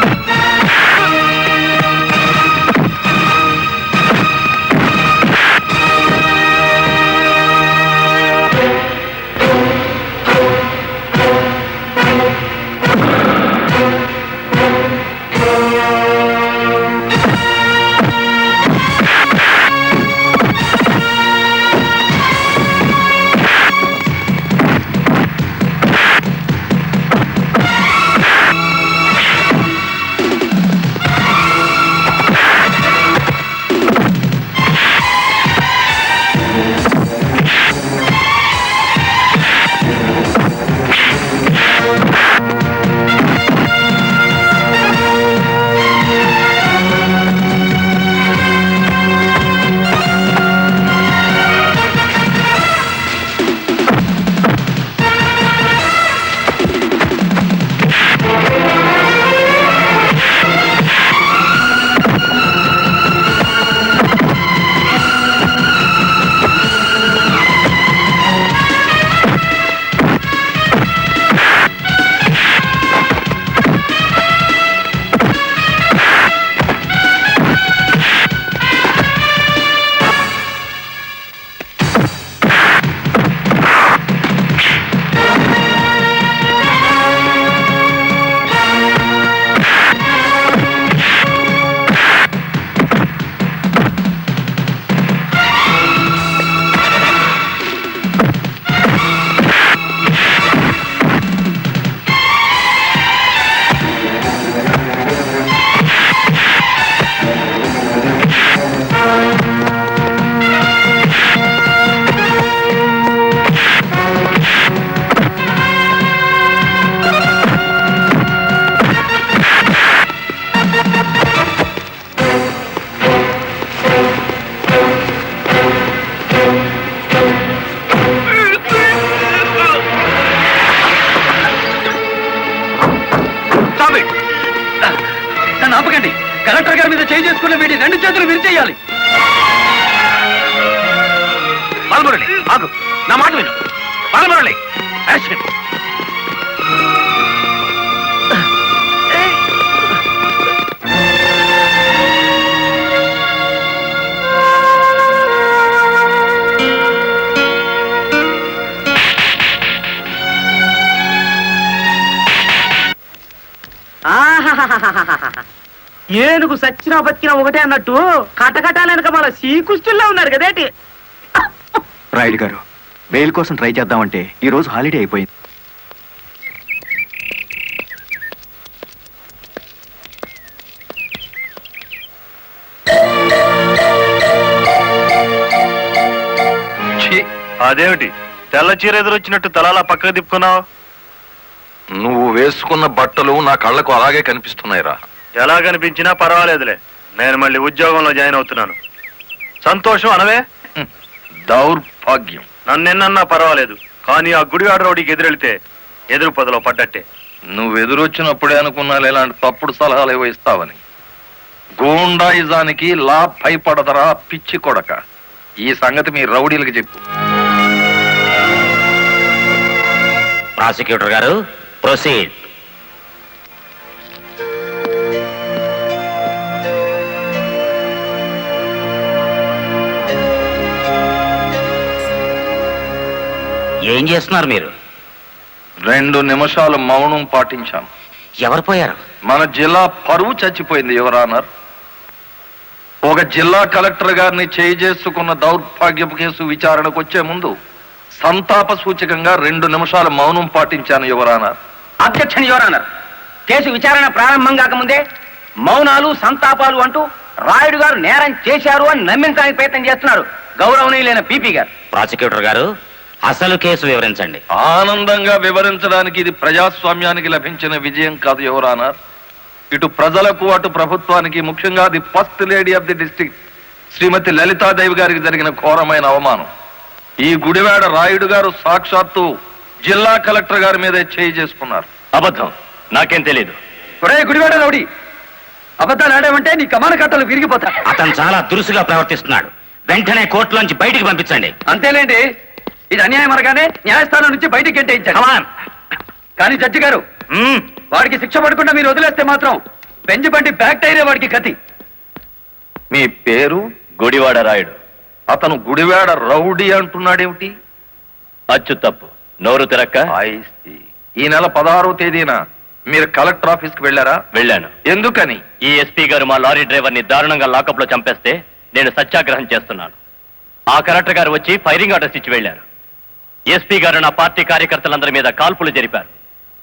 ఆపకండి. కలెక్టర్ గారి మీద చేయి చేసుకున్న వీడి 2 చేతులు విరిచేయాలి. బాలమురళి, ఆగు. నా మాట విను. బాలమురళి, అరెస్ట్ చేయి. ఏనుగు సచ్చినా బతికినా ఒకటే అన్నట్టు కటకటాలనక మన శ్రీకృష్ణుల్లో ఉన్నారు కదేటి. రాయుడు గారు, బెయిల్ కోసం ట్రై చేద్దామంటే ఈ రోజు హాలిడే అయిపోయింది. అదేమిటి తెల్ల చీర ఎదురొచ్చినట్టు తలాలా పక్కకు తిప్పుకున్నావు? నువ్వు వేసుకున్న బట్టలు నా కళ్ళకు అలాగే కనిపిస్తున్నాయిరా. ఎలా కనిపించినా పర్వాలేదులే, నేను మళ్ళీ ఉద్యోగంలో జాయిన్ అవుతున్నాను. సంతోషం అనవే. దౌర్భాగ్యం. నన్నెన్నన్నా పర్వాలేదు, కానీ ఆ గుడివాడ రౌడీకి ఎదురెళ్తే ఎదురు పొదలో పడ్డట్టే. నువ్వు ఎదురొచ్చినప్పుడే అనుకున్నా ఇలాంటి తప్పుడు సలహాలు ఏవో ఇస్తావని. గూండాయిజానికి లా భయపడదరా పిచ్చి కొడక. ఈ సంగతి మీ రౌడీలకు చెప్పు. ప్రాసిక్యూటర్ గారు, ప్రొసీడ్. ఏం చేస్తున్నారు మీరు? 2 నిమిషాలు మౌనం పాటించాను. ఎవరు పోయారు? మన జిల్లా పరువు చచ్చిపోయింది యువరానర్. ఒక జిల్లా కలెక్టర్ గారిని చేసుకున్న దౌర్భాగ్యపు కేసు విచారణకు వచ్చే ముందు సంతాప సూచకంగా 2 నిమిషాలు మౌనం పాటించాను యువరానర్. Objection your honour. కేసు విచారణ ప్రారంభం కాకముందే మౌనాలు సంతాపాలు అంటూ రాయుడు గారు నేరం చేశారు అని నమ్మించడానికి ప్రయత్నం చేస్తున్నారు గౌరవనీయులైన పీపీ గారు. ప్రాసిక్యూటర్ గారు, అసలు కేసు వివరించండి. ఆనందంగా వివరించడానికి ఇది ప్రజాస్వామ్యానికి లభించిన విజయం కాదు యువరానర్. ఇటు ప్రజలకు అటు ప్రభుత్వానికి, ముఖ్యంగా the first lady of the district Shrimati Lalitadevi గారికి జరిగిన ఘోరమైన అవమానం. ఈ గుడివాడ రాయుడు గారు సాక్షాత్తు జిల్లా కలెక్టర్ గారి మీదే చేసుకున్నారు. అబద్ధం, నాకేం తెలీదు. గుడివాడ రౌడీ, అబద్ధాలు ఆడామంటే నీ కమాన కట్టలు విరిగిపోతా. అతను చాలా దురుసుగా ప్రవర్తిస్తున్నాడు. వెంటనే కోర్టులోంచి బయటికి పంపించండి. అంతేలేండి, ఇది అన్యాయం అనగానే న్యాయస్థానం నుంచి బయటికి గెంటేయించండి. కానీ జడ్జి గారు, వాడికి శిక్ష పడకుండా మీరు వదిలేస్తే మాత్రం బెంచ్ బండి బ్యాక్ టైరే వాడికి గతి. మీ పేరు? గుడివాడ రాయుడు. అతను గుడివాడ రౌడీ అంటున్నాడేమిటి? అచ్చు తప్పు, నోరు తిరక్క. ఈ నెల 16వ తేదీన మీరు కలెక్టర్ ఆఫీస్ కి వెళ్ళారా? వెళ్ళాను. ఎందుకని? ఈ ఎస్పీ గారు మా లారీ డ్రైవర్ ని దారుణంగా లాకప్ లో చంపేస్తే నేను సత్యాగ్రహం చేస్తున్నాను. ఆ కలెక్టర్ గారు వచ్చి ఫైరింగ్ ఆర్డర్స్ ఇచ్చి వెళ్లారు. ఎస్పీ గారు నా పార్టీ కార్యకర్తలందరి మీద కాల్పులు జరిపారు.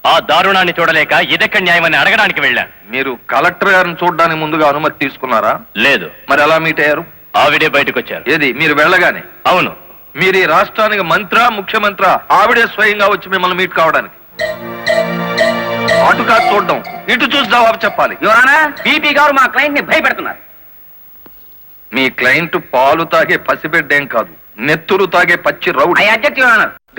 ఆ దారుణాన్ని చూడలేక ఇదెక్కడ న్యాయమని అడగడానికి వెళ్ళాను. మీరు కలెక్టర్ గారిని చూడడానికి ముందుగా అనుమతి తీసుకున్నారా? లేదు. మరి ఎలా మీట్ అయ్యారు? ఆవిడే బయటకు వచ్చారు. ఏది, మీరు వెళ్ళగానే? అవును. మీరు ఈ రాష్ట్రానికి మంత్రా, ముఖ్యమంత్రి? ఆవిడే స్వయంగా వచ్చి మిమ్మల్ని మీట్ కావడానికి? అటు కాదు చూడడం, ఇటు చూసి జవాబు చెప్పాలి. యువరానా, పీపీ గారు మా క్లయింట్ ని భయపెడుతున్నారు. మీ క్లయింట్ పాలు తాగే పసిబిడ్డేం కాదు, నెత్తురు తాగే పచ్చి రౌడీ.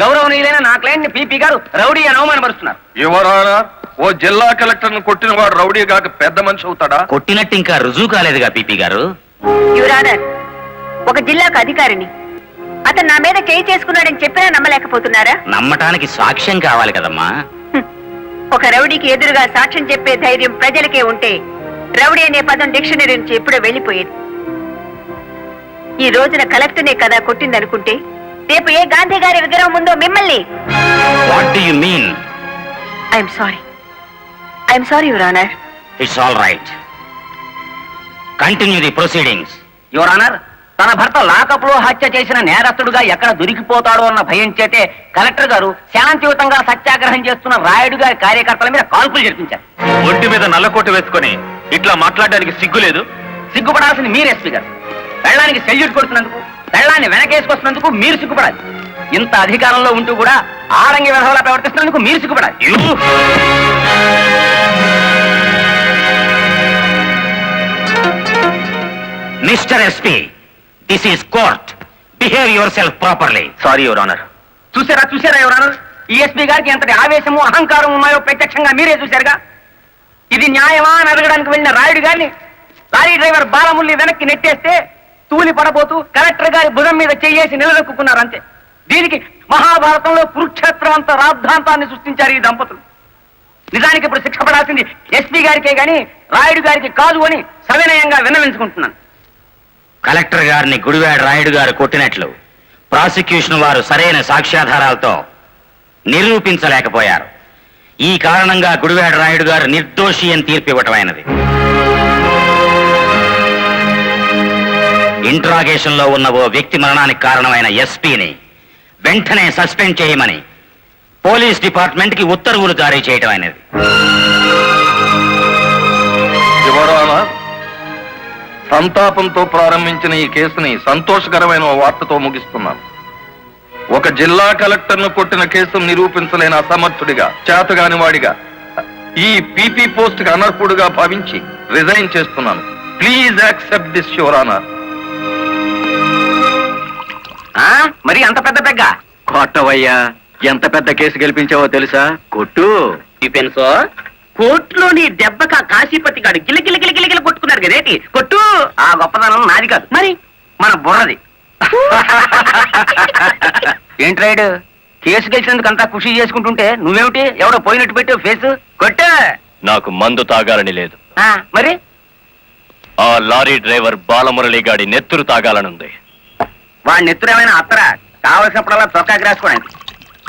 గౌరవనీయులైన నా క్లయింట్ ని పీపీ గారు రౌడీ అని అవమానపరుస్తున్నారు. యువరానా, ఓ జిల్లా కలెక్టర్ ను కొట్టిన వాడు రౌడీ కాక పెద్ద మనిషి అవుతాడా? కొట్టినట్టు ఇంకా రుజువు కాలేదుగా పీపీ గారు. యువరానర్, ఒక జిల్లాకు అధికారిని అతను నా మీద చేసుకున్నాడని చెప్పినా నమ్మలేకపోతున్నారా? నమ్మటానికి సాక్ష్యం కావాలి కదమ్మా. ఒక రౌడీకి ఎదురుగా సాక్ష్యం చెప్పే ధైర్యం ప్రజలకే ఉంటే రౌడీ అనే పదం డిక్షనరీ నుంచి ఎప్పుడో వెళ్ళిపోయేది. ఈ రోజున కలెక్టర్నే కదా కొట్టిందనుకుంటే రేపు ఏ గాంధీ గారి విగ్రహం ఉందో మిమ్మల్ని. What do you mean? I'm sorry your honour. It's all right. Continue the proceedings. Your honour, తన భర్త లాకప్ లో హత్య చేసిన నేరస్తుడుగా ఎక్కడ దొరికిపోతాడో అన్న భయం చేతే కలెక్టర్ గారు శాంతియుతంగా సత్యాగ్రహం చేస్తున్న రాయుడు గారి కార్యకర్తల మీద కాల్పులు జరిపించారు. ఒంటి మీద నల్లకోట వేసుకొని ఇట్లా మాట్లాడడానికి సిగ్గులేదు? సిగ్గుపడాల్సింది మీరు ఎస్పీ గారు. పెళ్ళానికి సెల్యూట్ కొడుతున్నందుకు, పెళ్ళాన్ని వెనకేసుకొస్తున్నందుకు మీరు సిగ్గుపడాలి. ఇంత అధికారంలో ఉంటూ కూడా ఆరంగి విధవలా ప్రవర్తిస్తున్నందుకు మీరు సిగ్గుపడాలి. Mister SP, this is court. Behave yourself properly. Sorry your honour. చూసారా యువర్ ఆనర్, ఈ ఎస్పీ గారికి ఎంతటి ఆవేశము అహంకారం ఉన్నాయో ప్రత్యక్షంగా మీరే చూశారుగా. ఇది న్యాయమా అని అడగడానికి వెళ్ళిన రాయుడు గారిని లారీ డ్రైవర్ బాలముల్లి వెనక్కి నెట్టేస్తే తూలి పడబోతూ కలెక్టర్ గారి భుజం మీద చేయేసి నిలదొక్కున్నారు అంతే. దీనికి మహాభారతంలో కురుక్షేత్రం అంత రాద్ధాంతాన్ని సృష్టించారు ఈ దంపతులు. నిజానికి ఇప్పుడు శిక్ష పడాల్సింది ఎస్పీ గారికే గాని రాయుడు గారికి కాదు అని సవినయంగా విన్నవించుకుంటున్నాను. కలెక్టర్ గారిని గుడివాడ రాయుడు గారు కొట్టినట్లు ప్రాసిక్యూషన్ వారు సరైన సాక్ష్యాధారాలతో నిరూపించలేకపోయారు. ఈ కారణంగా గుడివాడ రాయుడు గారు నిర్దోషి అని తీర్పు ఇవ్వటమైనది. ఇంట్రాగేషన్ లో ఉన్న ఓ వ్యక్తి మరణానికి కారణమైన ఎస్పీని వెంటనే సస్పెండ్ చేయమని పోలీస్ డిపార్ట్మెంట్ కి ఉత్తర్వులు జారీ చేయడం అనేది. యువరానా, సంతాపంతో ప్రారంభించిన ఈ కేసుని సంతోషకరమైన వార్తతో ముగిస్తున్నాను. ఒక జిల్లా కలెక్టర్ను కొట్టిన కేసును నిరూపించలేని అసమర్థుడిగా, చేతగాని వాడిగా, ఈ పీపీ పోస్ట్ కి అనర్హుడుగా భావించి రిజైన్ చేస్తున్నాను. Please accept this your honour. మరి అంత పెద్ద పెగ్గ కొట్టవయ్యా, ఎంత పెద్ద కేసు గెలిపించావో తెలుసా? కొట్టు. సో కోర్టులోని దెబ్బక కాశీపతి గారు గిలగిల కొట్టుకున్నారు కదేటి. కొట్టు. ఆ గొప్పదనం నాది కాదు, మరి మన బుర్రది. ఏంట్రాయుడు, కేసు గెలిచినందుకు అంతా ఖుషి చేసుకుంటుంటే నువ్వేమిటి ఎవడో పోయినట్టు పెట్టావు ఫేస్? కొట్టు. నాకు మందు తాగాలని లేదు. మరి ఆ లారీ డ్రైవర్ బాలమురళి గాడి నెత్తురు తాగాలనుంది. వాడి నెత్తురేమైనా అత్తరా? కావలసినప్పుడల్లా చొక్కాకి రాసుకోవడానికి.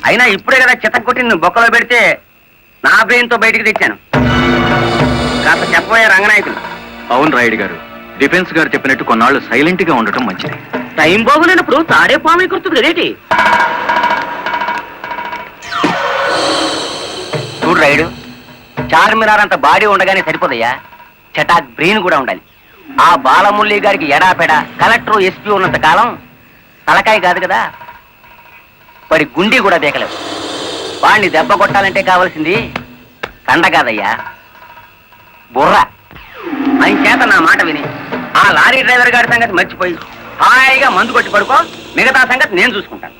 అయినా ఇప్పుడే కదా చిత్త కొట్టి నువ్వు బొక్కలో పెడితే నా బ్రెయిన్ తో బయటికి తెచ్చాను. కాస్త చెప్పబోయే రంగనాయకులు. అవును రాయుడు గారు, డిఫెన్స్ గారు చెప్పినట్టు కొన్నాళ్ళు సైలెంట్ గా ఉండటం మంచిది. టైం బాగులేనప్పుడు తాడే పాము కుర్తుంది కదేటి. చూడు రాయుడు, చార్మినార్ అంత బాడీ ఉండగానే సరిపోదయ్యా, చటాక్ బ్రెయిన్ కూడా ఉండాలి. ఆ బాలమురళి గారికి ఎడాపెడా కలెక్టర్ ఎస్పీ ఉన్నంత కాలం తలకాయ కాదు కదా, వాడి గుండీ కూడా దేకలేవు. వాడిని దెబ్బ కొట్టాలంటే కావాల్సింది కండ కాదయ్యా, బుర్ర. ఆయన చేత నా మాట విని ఆ లారీ డ్రైవర్ గారి సంగతి మర్చిపోయి హాయిగా మందు కొట్టి పడుకో, మిగతా సంగతి నేను చూసుకుంటాను.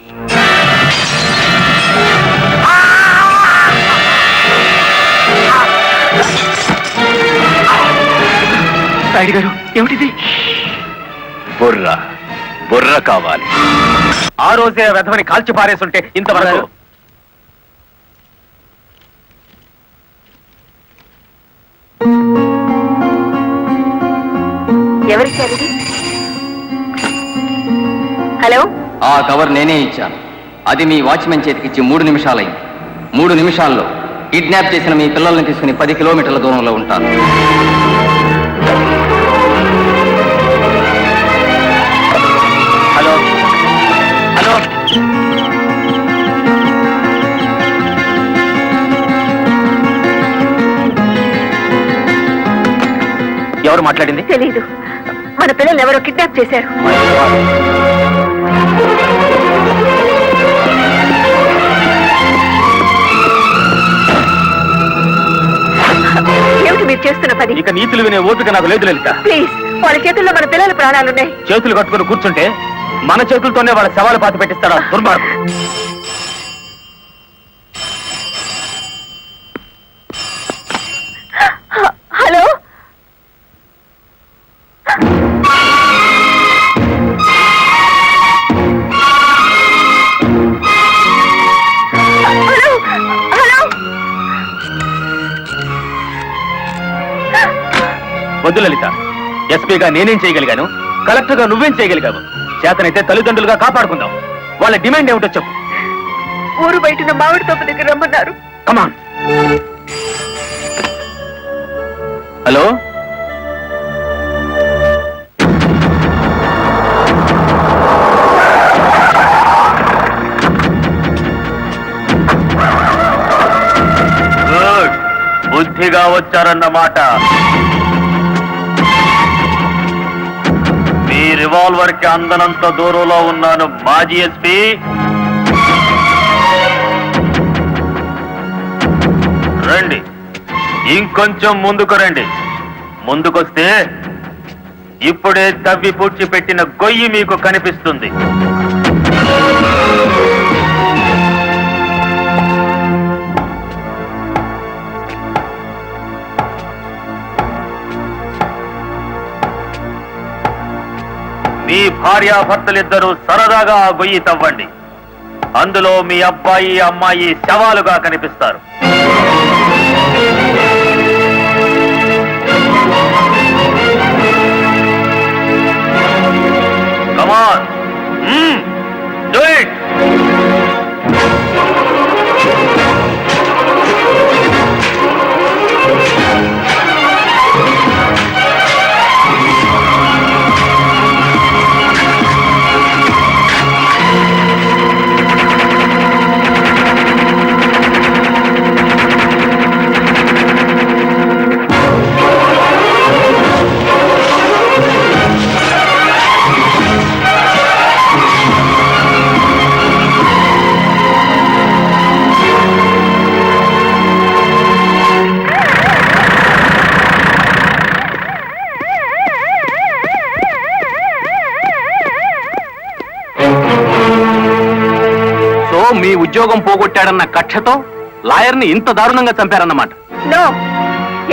రాయుడు గారు, ఏమిటిది? బుర్ర బుర్ర కావాలి. ఆ రోజే వెధవని కాల్చి పారేస్తుంటే ఇంతవరకు. ఎవరిచ్చారు? హలో, ఆ కవర్ నేనే ఇచ్చాను. అది మీ వాచ్మెన్ చేతికిచ్చి 3 నిమిషాలైంది. 3 నిమిషాల్లో కిడ్నాప్ చేసిన మీ పిల్లల్ని తీసుకుని 10 కిలోమీటర్ల దూరంలో ఉంటాను. హలో హలో, ఎవరు మాట్లాడింది? తెలీదు. మన పిల్లలు ఎవరో కిడ్నాప్ చేశారు. ఏమిటి మీరు చేస్తున్న పని? ఇక నీతులు వినే ఓపిక నాకు లేదు లలిత. ప్లీజ్, వాళ్ళ చేతుల్లో మన పిల్లల ప్రాణాలున్నాయి. చేతులు కట్టుకుని కూర్చుంటే మన చేతులతోనే వాళ్ళ శవాలు పాతి పెట్టిస్తాడా దుర్మార్గం. హలో, వద్దు లలిత, ఎస్పీగా నేనేం చేయగలిగాను, కలెక్టర్ గా నువ్వేం చేయగలిగావు? చేతనైతే తల్లిదండ్రులుగా కాపాడుకుందాం. వాళ్ళ డిమాండ్ ఏమిటో చెప్పు. ఊరు బయట మామిడి తోపు దగ్గర రమ్మన్నారు. కమాన్. హలో, గుడ్, బుద్ధిగా వచ్చారన్నమాట. మీ రివాల్వర్ కి అందనంత దూరంలో ఉన్నాను మాజీ ఎస్పీ. రండి, ఇంకొంచెం ముందుకు రండి. ముందుకొస్తే ఇప్పుడే తవ్వి పూడ్చిపెట్టిన గొయ్యి మీకు కనిపిస్తుంది. మీ భార్యాభర్తలిద్దరూ సరదాగా ఆ గొయ్యి తవ్వండి. అందులో మీ అబ్బాయి అమ్మాయి శవాలుగా కనిపిస్తారు. Come on. Do it. మీ ఉద్యోగం పోగొట్టాడన్న కక్షతో లాయర్ని ఇంత దారుణంగా చంపారన్నమాట. నో,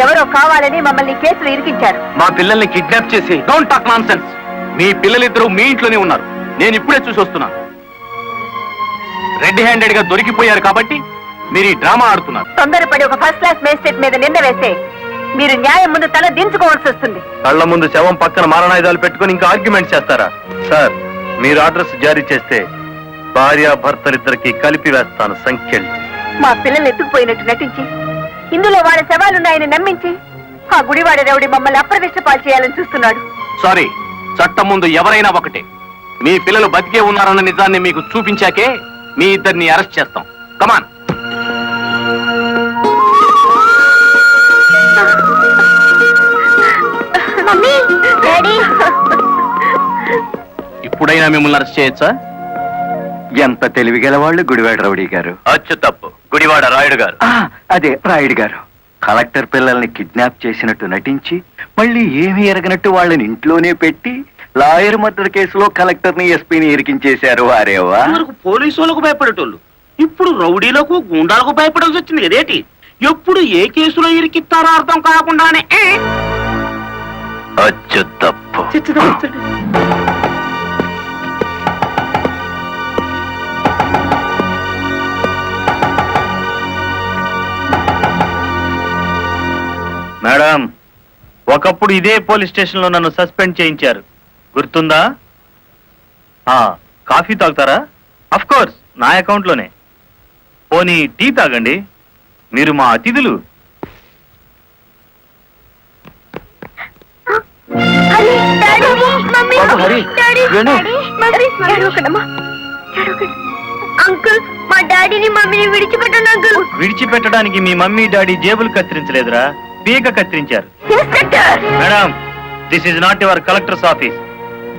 ఎవరో కావాలని మమ్మల్ని కేసులు ఇరికించారు. మా పిల్లల్ని కిడ్నాప్ చేసి డోంట్ టాక్ నాన్ సెన్స్. మీ పిల్లలిద్దరూ మీ ఇంట్లోనే ఉన్నారు. నేను ఇప్పుడే చూసి వస్తున్నాను. రెడ్ హ్యాండెడ్ గా దొరికిపోయారు కాబట్టి మీరు ఈ డ్రామా ఆడుతున్నారు. తొందరపడి ఒక ఫస్ట్ క్లాస్ మేజిస్ట్రేట్ మీద నింద వేస్తే మీరు న్యాయం ముందు తల దించుకోవాల్సి వస్తుంది. కళ్ళ ముందు శవం పక్కన మారణాయుధాలు పెట్టుకుని ఇంకా ఆర్గ్యుమెంట్ చేస్తారా? సార్, మీరు అడ్రస్ జారీ చేస్తే భార్యాభర్తలిద్దరికి కలిపి వేస్తాను సంఖ్యలు. మా పిల్లల్ని ఎత్తుకుపోయినట్టు నటించి ఇందులో వాళ్ళ శవాలున్నాయని నమ్మించి ఆ గుడివాడ రౌడి మమ్మల్ని అప్రదిష్ట పాలు చేయాలని చూస్తున్నాడు. సారీ, చట్టం ముందు ఎవరైనా ఒకటే. మీ పిల్లలు బతికే ఉన్నారన్న నిజాన్ని మీకు చూపించాకే మీ ఇద్దరిని అరెస్ట్ చేస్తాం. కమాన్. Mummy, daddy. ఇప్పుడైనా మిమ్మల్ని అరెస్ట్ చేయొచ్చా? ఎంత తెలివిగల వాళ్ళు గుడివాడ రౌడీ గారు. అచ్చు తప్పు, గుడివాడ రాయుడు గారు. అదే రాయుడు గారు. కలెక్టర్ పిల్లల్ని కిడ్నాప్ చేసినట్టు నటించి మళ్ళీ ఏమీ ఎరగనట్టు వాళ్ళని ఇంట్లోనే పెట్టి లాయర్ మర్డర్ కేసులో కలెక్టర్ని ఎస్పీని ఇరికించేశారు. వారేవా పోలీసు వాళ్ళకు భయపడేటోళ్ళు ఇప్పుడు రౌడీలకు గుండాలకు భయపడాల్సి వచ్చింది కదేటి? ఎప్పుడు ఏ కేసులో ఇరికిస్తారో అర్థం కాకుండానే అచ్చు తప్పు. మేడం, ఒకప్పుడు ఇదే పోలీస్ స్టేషన్ లో నన్ను సస్పెండ్ చేయించారు, గుర్తుందా? కాఫీ తాగుతారా? అఫ్ కోర్స్, నా అకౌంట్ లోనే. పోనీ టీ తాగండి, మీరు మా అతిథులు. అంకుల్, మా డాడీని మమ్మీని విడిచిపెట్టండి అంకుల్. విడిచిపెట్టడానికి మీ మమ్మీ డాడీ జేబులు కత్తిరించలేదురా, పీక కత్తిరించారు. Madam, this is not your collector's office.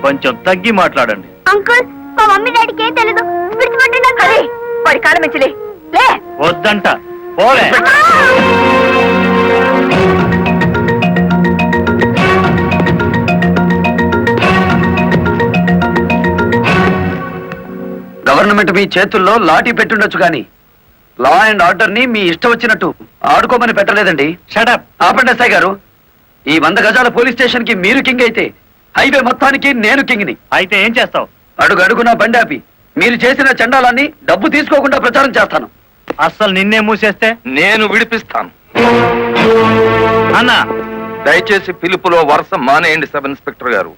కొంచెం తగ్గి మాట్లాడండి. అంకుల్, మా మమ్మీ డాడీకి ఏం తెలీదు, విడిచిపెట్టండి అంకుల్. వాడి కాలం మించలే లే. వద్దంట, పోలే. గవర్నమెంట్ మీ చేతుల్లో లాఠీ పెట్టుండొచ్చు కానీ లా అండ్ ఆర్డర్ ని మీ ఇష్టం వచ్చినట్టు ఆడుకోమని పెట్టలేదండి. షటప్. ఆపండి ఎస్ఐ గారు. ఈ 100 గజాల పోలీస్ స్టేషన్ కి మీరు కింగ్ అయితే హైవే మొత్తానికి నేను కింగ్ని. అయితే ఏం చేస్తావు? అడుగు అడుగున బండి ఆపి మీరు చేసిన చండాలాన్ని డబ్బు తీసుకోకుండా ప్రచారం చేస్తాను. అస్సలు నిన్నే మూసేస్తే నేను విడిపిస్తాను. అన్నా, దయచేసి పిలుపులో వరుస మానేయండి సబ్ ఇన్స్పెక్టర్ గారు.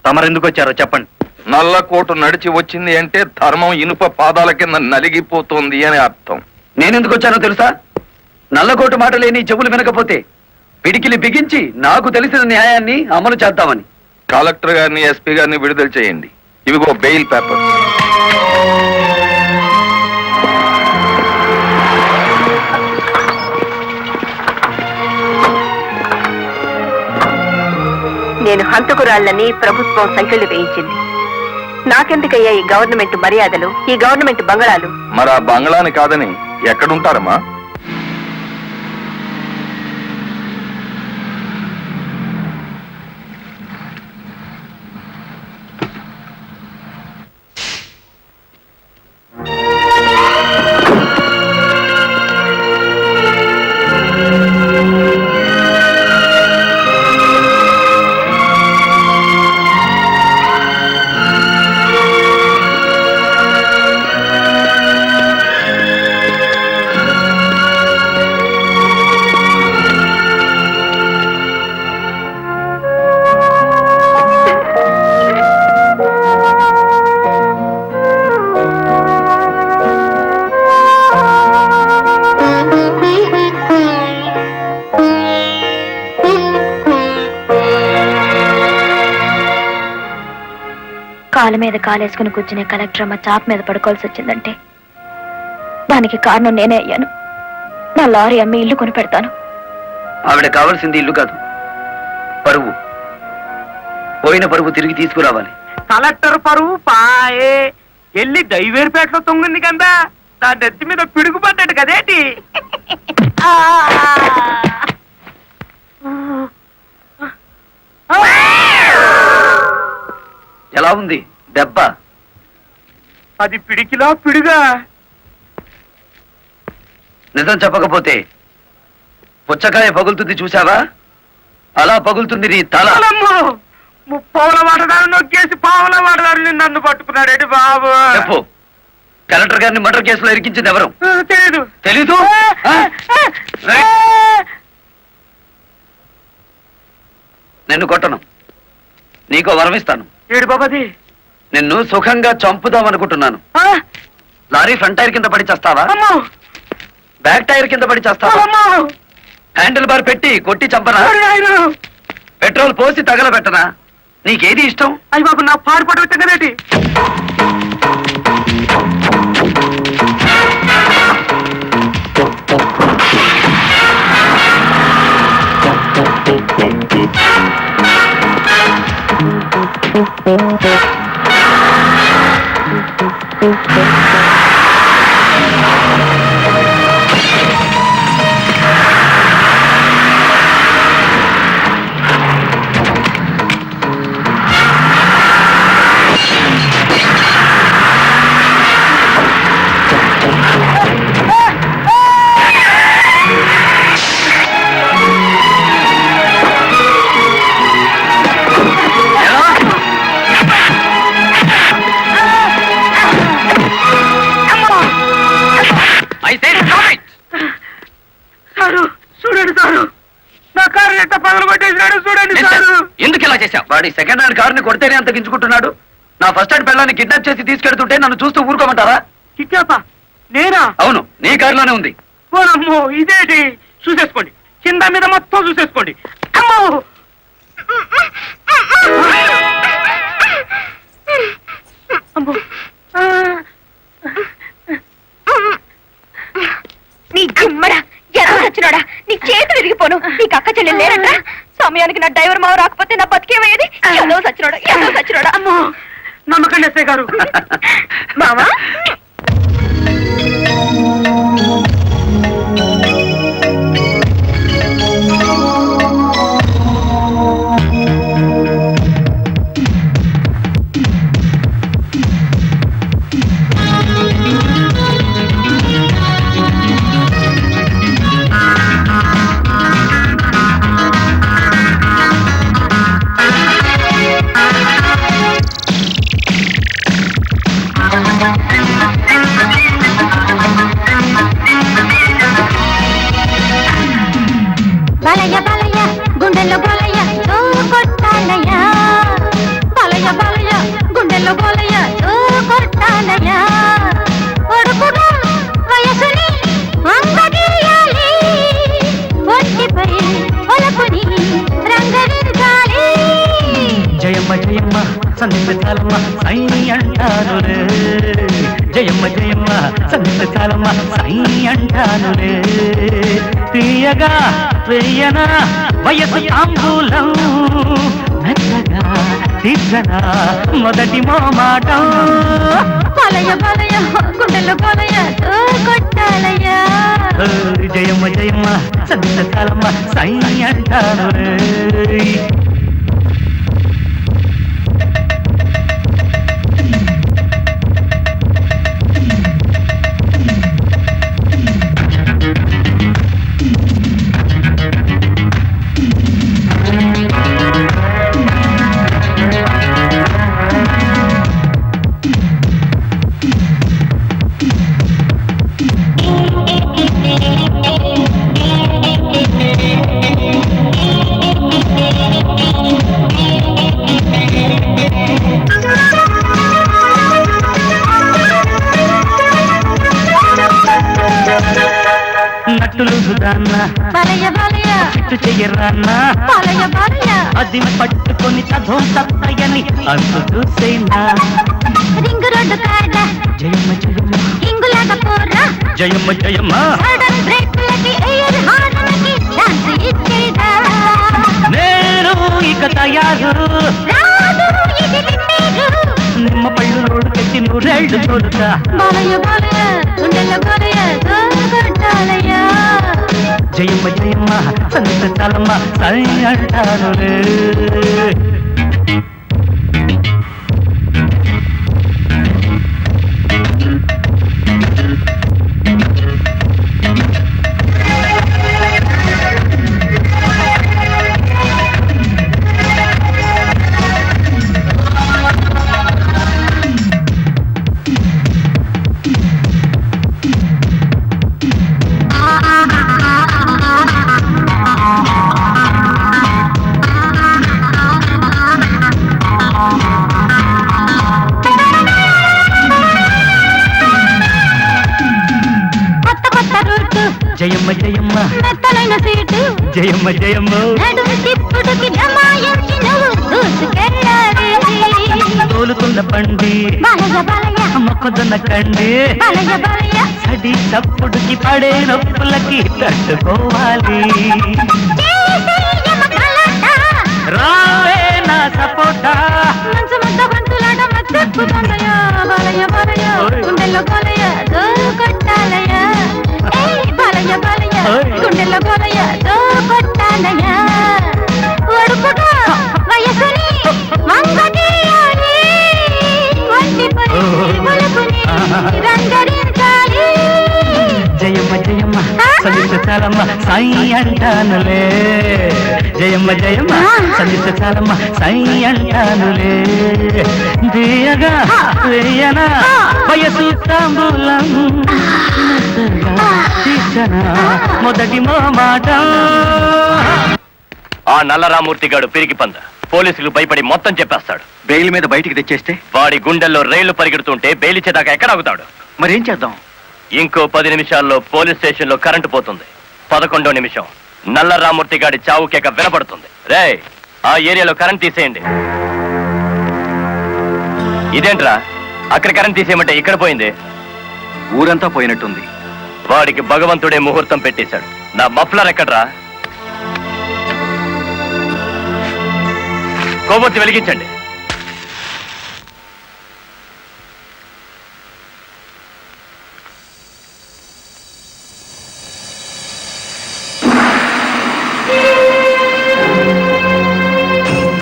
తమరెందుకు వచ్చారో చెప్పండి. నల్లకోటు నడిచి వచ్చింది అంటే ధర్మం ఇనుప పాదాల కింద నలిగిపోతుంది అని అర్థం. నేనెందుకు వచ్చానో తెలుసా? నల్లకోటు మాట లేని చెవులు వినకపోతే పిడికిలి బిగించి నాకు తెలిసిన న్యాయాన్ని అమలు చేద్దామని. కలెక్టర్ గారిని, ఎస్పీ గారిని విడుదల చేయండి. ఇవిగో బెయిల్ పేపర్. నేను హంతకురాళ్లని ప్రభుత్వం సంఖ్యలు వేయించింది. నాకెందుకయ్యా ఈ గవర్నమెంట్ మర్యాదలు, ఈ గవర్నమెంట్ బంగళాలు? మరి ఆ బంగ్లాని కాదని ఎక్కడుంటారమ్మా? కాలు మీద కాలేసుకుని కూర్చునే కలెక్టర్ అమ్మ చాప్ మీద పడుకోవాల్సి వచ్చిందంటే దానికి కారణం నేనే అయ్యాను. నా లారీ అమ్మి ఇల్లు కొని పెడతాను. ఆవిడ కావాల్సింది ఇల్లు కాదు, పరువు. పోయిన పరువు తిరిగి తీసుకురావాలి. కలెక్టర్ పరువు పాయే ఎల్లి దైవేరుపేటలో తొంగింది కదా, నా నెత్తి మీద పిడుగు పడ్డాడు కదేటి. ఎలా ఉంది దెబ్బ? అది పిడికిలా పిడుగా. నిజం చెప్పకపోతే పుచ్చకాయ పగులుతుంది చూసావా? అలా పగులుతుంది నీ తల. ముప్పావుల వాడదారు నొక్కేసి పావుల వాడదారు నన్ను పట్టుకున్నాడేంటి బాబు? చెప్పు, కలెక్టర్ గారిని మర్డర్ కేసులో ఇరికించింది ఎవరు? తెలీదు. తెలీదు? నిన్ను కొట్టను, నీకో వరం ఇస్తాను. ఏడు బాబాది. నిన్ను సుఖంగా చంపుదామనుకుంటున్నాను. లారీ ఫ్రంట్ టైర్ కింద పడి చేస్తావా? బ్యాక్ టైర్ కింద పడి చేస్తావా? హ్యాండిల్ బార్ పెట్టి కొట్టి చంపనా? పెట్రోల్ పోసి తగలబెట్టనా? నీకేది ఇష్టం? అయ్యి బాబు, నా పాడుపడి వచ్చిందేటి? చూడండి సారు, నా కారు ఎంత పగలు కొట్టేసినాడు చూడండి సారు. ఎందుకు ఇలా చేశావు? వాడి సెకండ్ హ్యాండ్ కారుని కొడితేనే అంత గించుకుంటున్నాడు. నా ఫస్ట్ హ్యాండ్ పిల్లని కిడ్నాప్ చేసి తీసుకెడుతుంటే నన్ను చూస్తూ ఊరుకోమంటారా? కిట్టాపా నేనా? అవును, నీ కారులోనే ఉంది. ఓనమ్మో, ఇదేంటి? చూసేసుకోండి, కింద మీద మొత్తం చూసేసుకోండి. అమ్మో, అమ్మో. నీ గుమ్మడా ఎలా వచ్చినాడా? నీ చేతులు విరిగిపోను. నీకు అక్క చెల్లెలు లేరంట. సమయానికి నా డ్రైవర్ మావ రాకపోతే నా బతికేమయ్యేది. ఏదో సచ్చినోడా. అమ్మో, నమ్మకండి ఎస్ఐ గారు. మావా, బలయ బలయ గుండెల్లో బలయ ఓ కొట్టాలయ. బలయ బలయ గుండెల్లో బలయ ఓ కొట్టాలయ. ఒడుపుగా వయసుని వంగదీయాలి. ఒంటిపై ఒలపుని రంగరించాలి. జయమ్మ జయమ్మ సందిగ్ధ చాలమ్మ సై అంటాను రే. జయమ్మ జయమ్మ సందిగ్ధ చాలమ్మ సై అంటాను రే. తీయగా వేయన వయసు తాంబూలం మెత్తగా తీర్చనా మొదటి మోమాటం. బలయ బలయ గుండెల్లో బలయ ఓ కొట్టాలయ. జయమ్మ జయమ్మ సందిగ్ధ చాలమ్మ సై అంటాను రే. నట్టులుగుదాన్నా బలయ బలయ చిట్టు చెయ్యరాన్నా బలయ బలయ అది పట్టుకొని చదువు తప్పయని అందు చూసేనా. రింగు రోడ్డు కాడ జయమ్మ జయమ్మ ఇంగులాగా పోరా. జయమ్మ జయమ్మ సడన్ బ్రేక్లకి ఎయిర్ హార్న్లకి ఛాన్స్ ఇచ్చేదా. నేను ఇక తయారు. రాదు ఇది లిమ్మేరు. నిమ్మ పళ్ళు రోడ్డు పెట్టి నూరేళ్లు చూడుతా. బలయ బలయ గుండెల్లో బలయ ఓ కొట్టాలయ. జయమ్మ జయమ్మ సంత చాలమ్మ సై అంటాను రే. జయమ్మ జయమ్మ మెత్తలైన సీటు జయమ్మ జయమ్మ నడుము తిప్పుడుకి జమాయించి నువ్వు దూసుకెళ్ళాలి తోలుతున్న బండి బలయ బలయ మొక్కజొన్న కండి బలయ బలయ సడి తప్పుడుకి పడే నొప్పులకి తట్టుకోవాలి రావే నా సపోటా మంచు ముద్ద బంతులాట మత్తెక్కుతుందయ్యా బలయ బలయ గుండెల్లో బలయ దూకొట్టాలయ్యా బలయ బలయ గుండెల్లో బలయ దూకొట్టాలయ్యా ఒడుపుగా వయసుని మంగటీయాలి వంటిపై ఒలుపుని రంగరించాలి జయమ్మ జయమ్మ సందిష్ట చాలమ్మ సాయి అంటానులే జయమ్మ జయమ్మ సందిష్ట చాలమ్మ సాయి అంటానులే దియగా వేయనా వయసు తాంబూలం మొదటి మాట ఆ నల్లరామూర్తి గాడు పిరికి పంద పోలీసులు భయపడి మొత్తం చెప్పేస్తాడు. బెయిల్ మీద బయటికి తెచ్చేస్తే వాడి గుండెల్లో రైళ్లు పరిగెడుతుంటే బెయిలిచ్చేదాకా ఎక్కడ ఆగుతాడు? మరేం చేద్దాం? ఇంకో 10 నిమిషాల్లో పోలీస్ స్టేషన్ లో కరెంటు పోతుంది. 11వ నిమిషం నల్లరామూర్తి గాడి చావు కేక వినపడుతుంది. రే ఆ ఏరియాలో కరెంట్ తీసేయండి. ఇదేంట్రా అక్కడ కరెంట్ తీసేయమంటే ఇక్కడ పోయింది? ఊరంతా పోయినట్టుంది. వాడికి భగవంతుడే ముహూర్తం పెట్టేశాడు. నా మఫ్లర్ ఎక్కడ్రా? కొవ్వొత్తి వెలిగించండి.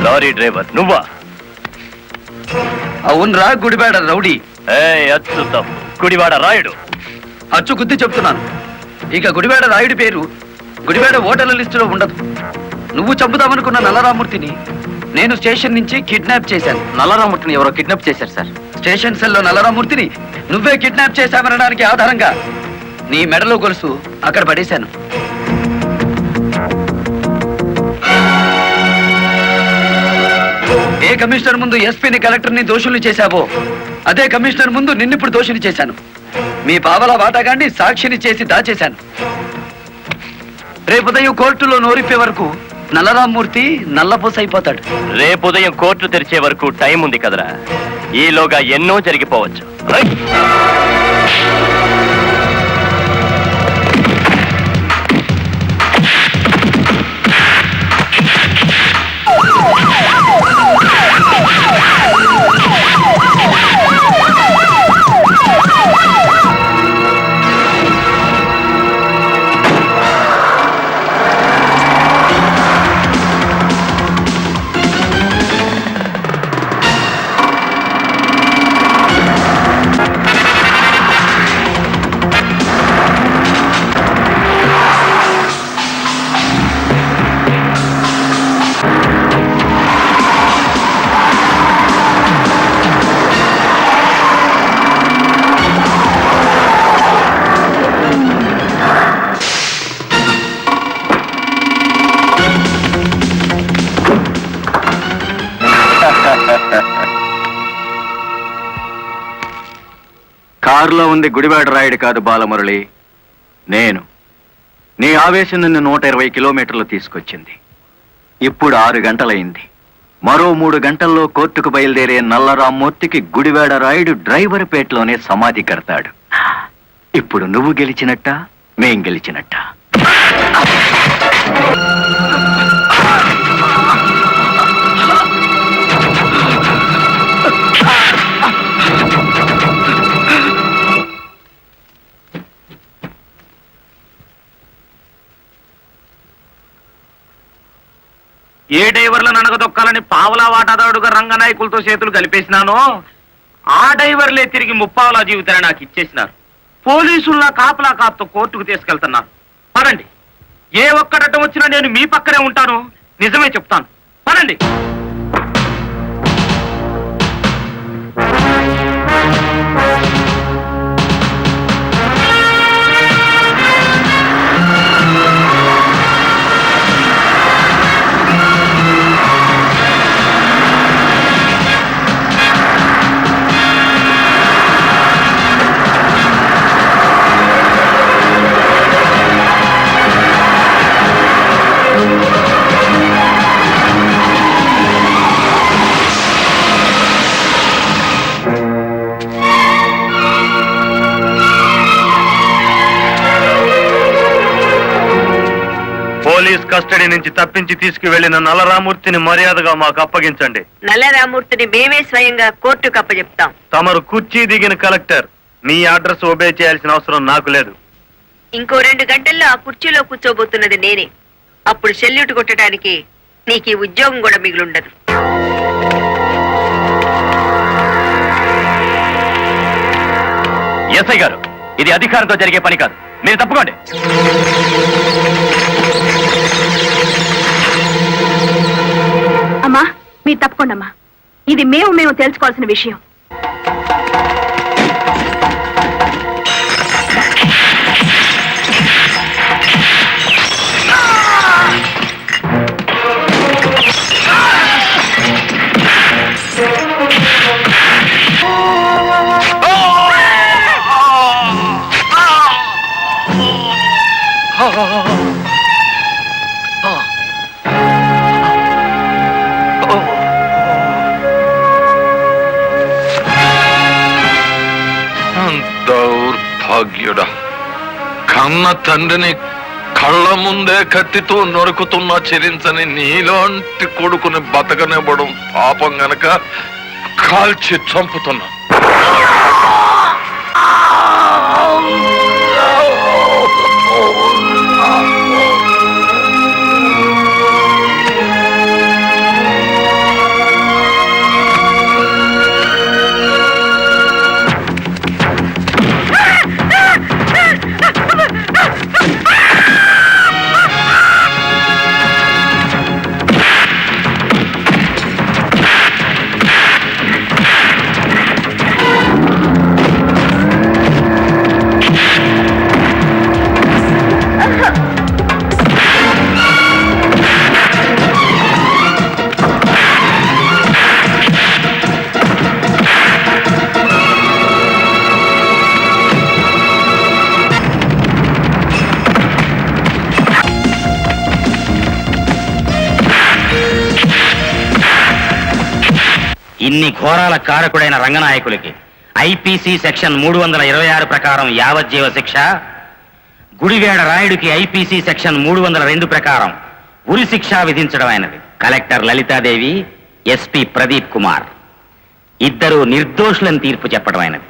లారీ డ్రైవర్ నువ్వా? అవునరా గుడిబేడ రౌడీ. అచ్చు తప్పు, గుడివాడ రాయుడు. అచ్చు గుద్ది చెప్తున్నాను. ఇక గుడిబేడ రాయుడి పేరు గుడిబేడ ఓటర్ల లిస్టులో ఉండదు. నువ్వు చంపుదామనుకున్న నల్లరామూర్తిని నేను స్టేషన్ నుంచి కిడ్నాప్ చేశాను. నల్లరామూర్తిని ఎవరో కిడ్నాప్ చేశారు సార్. స్టేషన్ సెల్లో నల్లరామూర్తిని నువ్వే కిడ్నాప్ చేశామనడానికి ఆధారంగా నీ మెడలో గొలుసు అక్కడ పడేశాను. ఏ కమిషనర్ ముందు ఎస్పీని కలెక్టర్ని దోషుల్ని చేశావో అదే కమిషనర్ ముందు నిన్నిప్పుడు దోషిని చేశాను. మీ పావలా వాటాగాన్ని సాక్షిని చేసి దాచేశాను. రేపు ఉదయం కోర్టులో నోరిప్పే వరకు నల్లరామూర్తి నల్లపోస అయిపోతాడు. రేపు ఉదయం కోర్టు తెరిచే వరకు టైం ఉంది కదరా. ఈలోగా ఎన్నో జరిగిపోవచ్చు. కారులో ఉంది గుడివాడ రాయుడు కాదు బాలమురళి, నేను. నీ ఆవేశం నిన్ను 120 కిలోమీటర్లు తీసుకొచ్చింది. ఇప్పుడు 6 గంటలైంది. మరో 3 గంటల్లో కోర్టుకు బయలుదేరే నల్లరామూర్తికి గుడివాడ రాయుడు డ్రైవర్ పేటలోనే సమాధి కడతాడు. ఇప్పుడు నువ్వు గెలిచినట్ట, మేం గెలిచినట్ట. ఏ డ్రైవర్లను అనగదొక్కాలని పావలా వాటాదారుడుగా రంగనాయకులతో చేతులు కలిపేసినానో ఆ డ్రైవర్లే తిరిగి ముప్పావలా జీవితాన్ని నాకు ఇచ్చేసినారు. పోలీసుల్లా కాపలా కాపుతో కోర్టుకు తీసుకెళ్తున్నారు. పదండి, ఏ ఒక్కడటం వచ్చినా నేను మీ పక్కనే ఉంటాను. నిజమే చెప్తాను, పదండి. పోలీస్ కస్టడీ నుంచి తప్పించి తీసుకువెళ్లిన నల్లరామూర్తిని మర్యాదగా మాకు అప్పగించండి. నల్లరామూర్తిని మేమే స్వయంగా కోర్టుకు అప్పచెప్తాం. తమరు కుర్చీ దిగిన కలెక్టర్, మీ అడ్రస్ ఒబే చేయాల్సిన అవసరం నాకు లేదు. ఇంకో 2 గంటల్లో ఆ కుర్చీలో కూర్చోబోతున్నది నేనే. అప్పుడు సెల్యూట్ కొట్టడానికి నీకు ఈ ఉద్యోగం కూడా మిగులుండదు. ఎస్ఐ గారు, ఇది అధికారంతో జరిగే పని కాదు, మీరు తప్పుకోండి. అమ్మా మీరు తప్పకుండా అమ్మా, ఇది మేము తెలుసుకోవాల్సిన విషయం. దౌర్భాగ్యుడా, కన్న తండ్రిని కళ్ళ ముందే కత్తితో నరుకుతున్న చెరించని నీలాంటి కొడుకుని బతకనివ్వడం పాపం గనక కాల్చి చంపుతున్నా. ఇన్ని ఘోరాల కారకుడైన రంగనాయకులకి ఐపీసీ సెక్షన్ 326 ప్రకారం యావజ్జీవ శిక్ష, గుడివేడ రాయుడికి ఐపీసీ సెక్షన్ 302 ప్రకారం ఉరి శిక్ష విధించడం అయినది. కలెక్టర్ లలితాదేవి, ఎస్పీ ప్రదీప్ కుమార్ ఇద్దరు నిర్దోషులని తీర్పు చెప్పడం అయినది.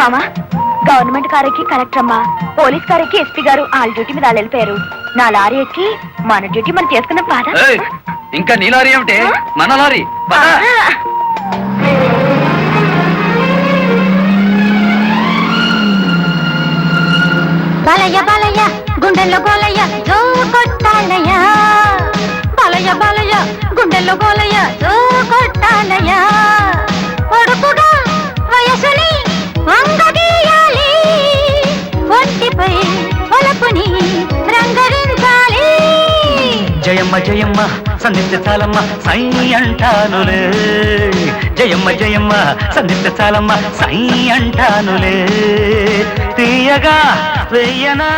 మామా, గవర్నమెంట్ కారెక్కి కలెక్టర్ అమ్మా, పోలీస్ కారెక్కి ఎస్పీ గారు వాళ్ళ డ్యూటీ మీద వాళ్ళు వెళ్ళిపోయారు. నా లారీ ఎక్కి మన డ్యూటీ మనం చేసుకున్న బాధ. ఇంకా నీ లారీ ఏమిటి, మన లారీ. బాలయ్య బాలయ్య గుండెల్లో గోలయ్య జో కొట్టాలయ్య, బాలయ్య బాలయ్య గుండెల్లో గోలయ్య జో కొట్టాలయ్య, పొడుపుగా వయసుని వంగదీయాలి, ఒంటిపై ఒలపుని రంగరించాలి. జయమ్మ జయమ్మ సంధిస్తే చాలమ్మ సై అంటానులే, జయమ్మ జయమ్మ సంధిస్తే చాలమ్మ సై అంటానులే, తీయగా వెయ్యనా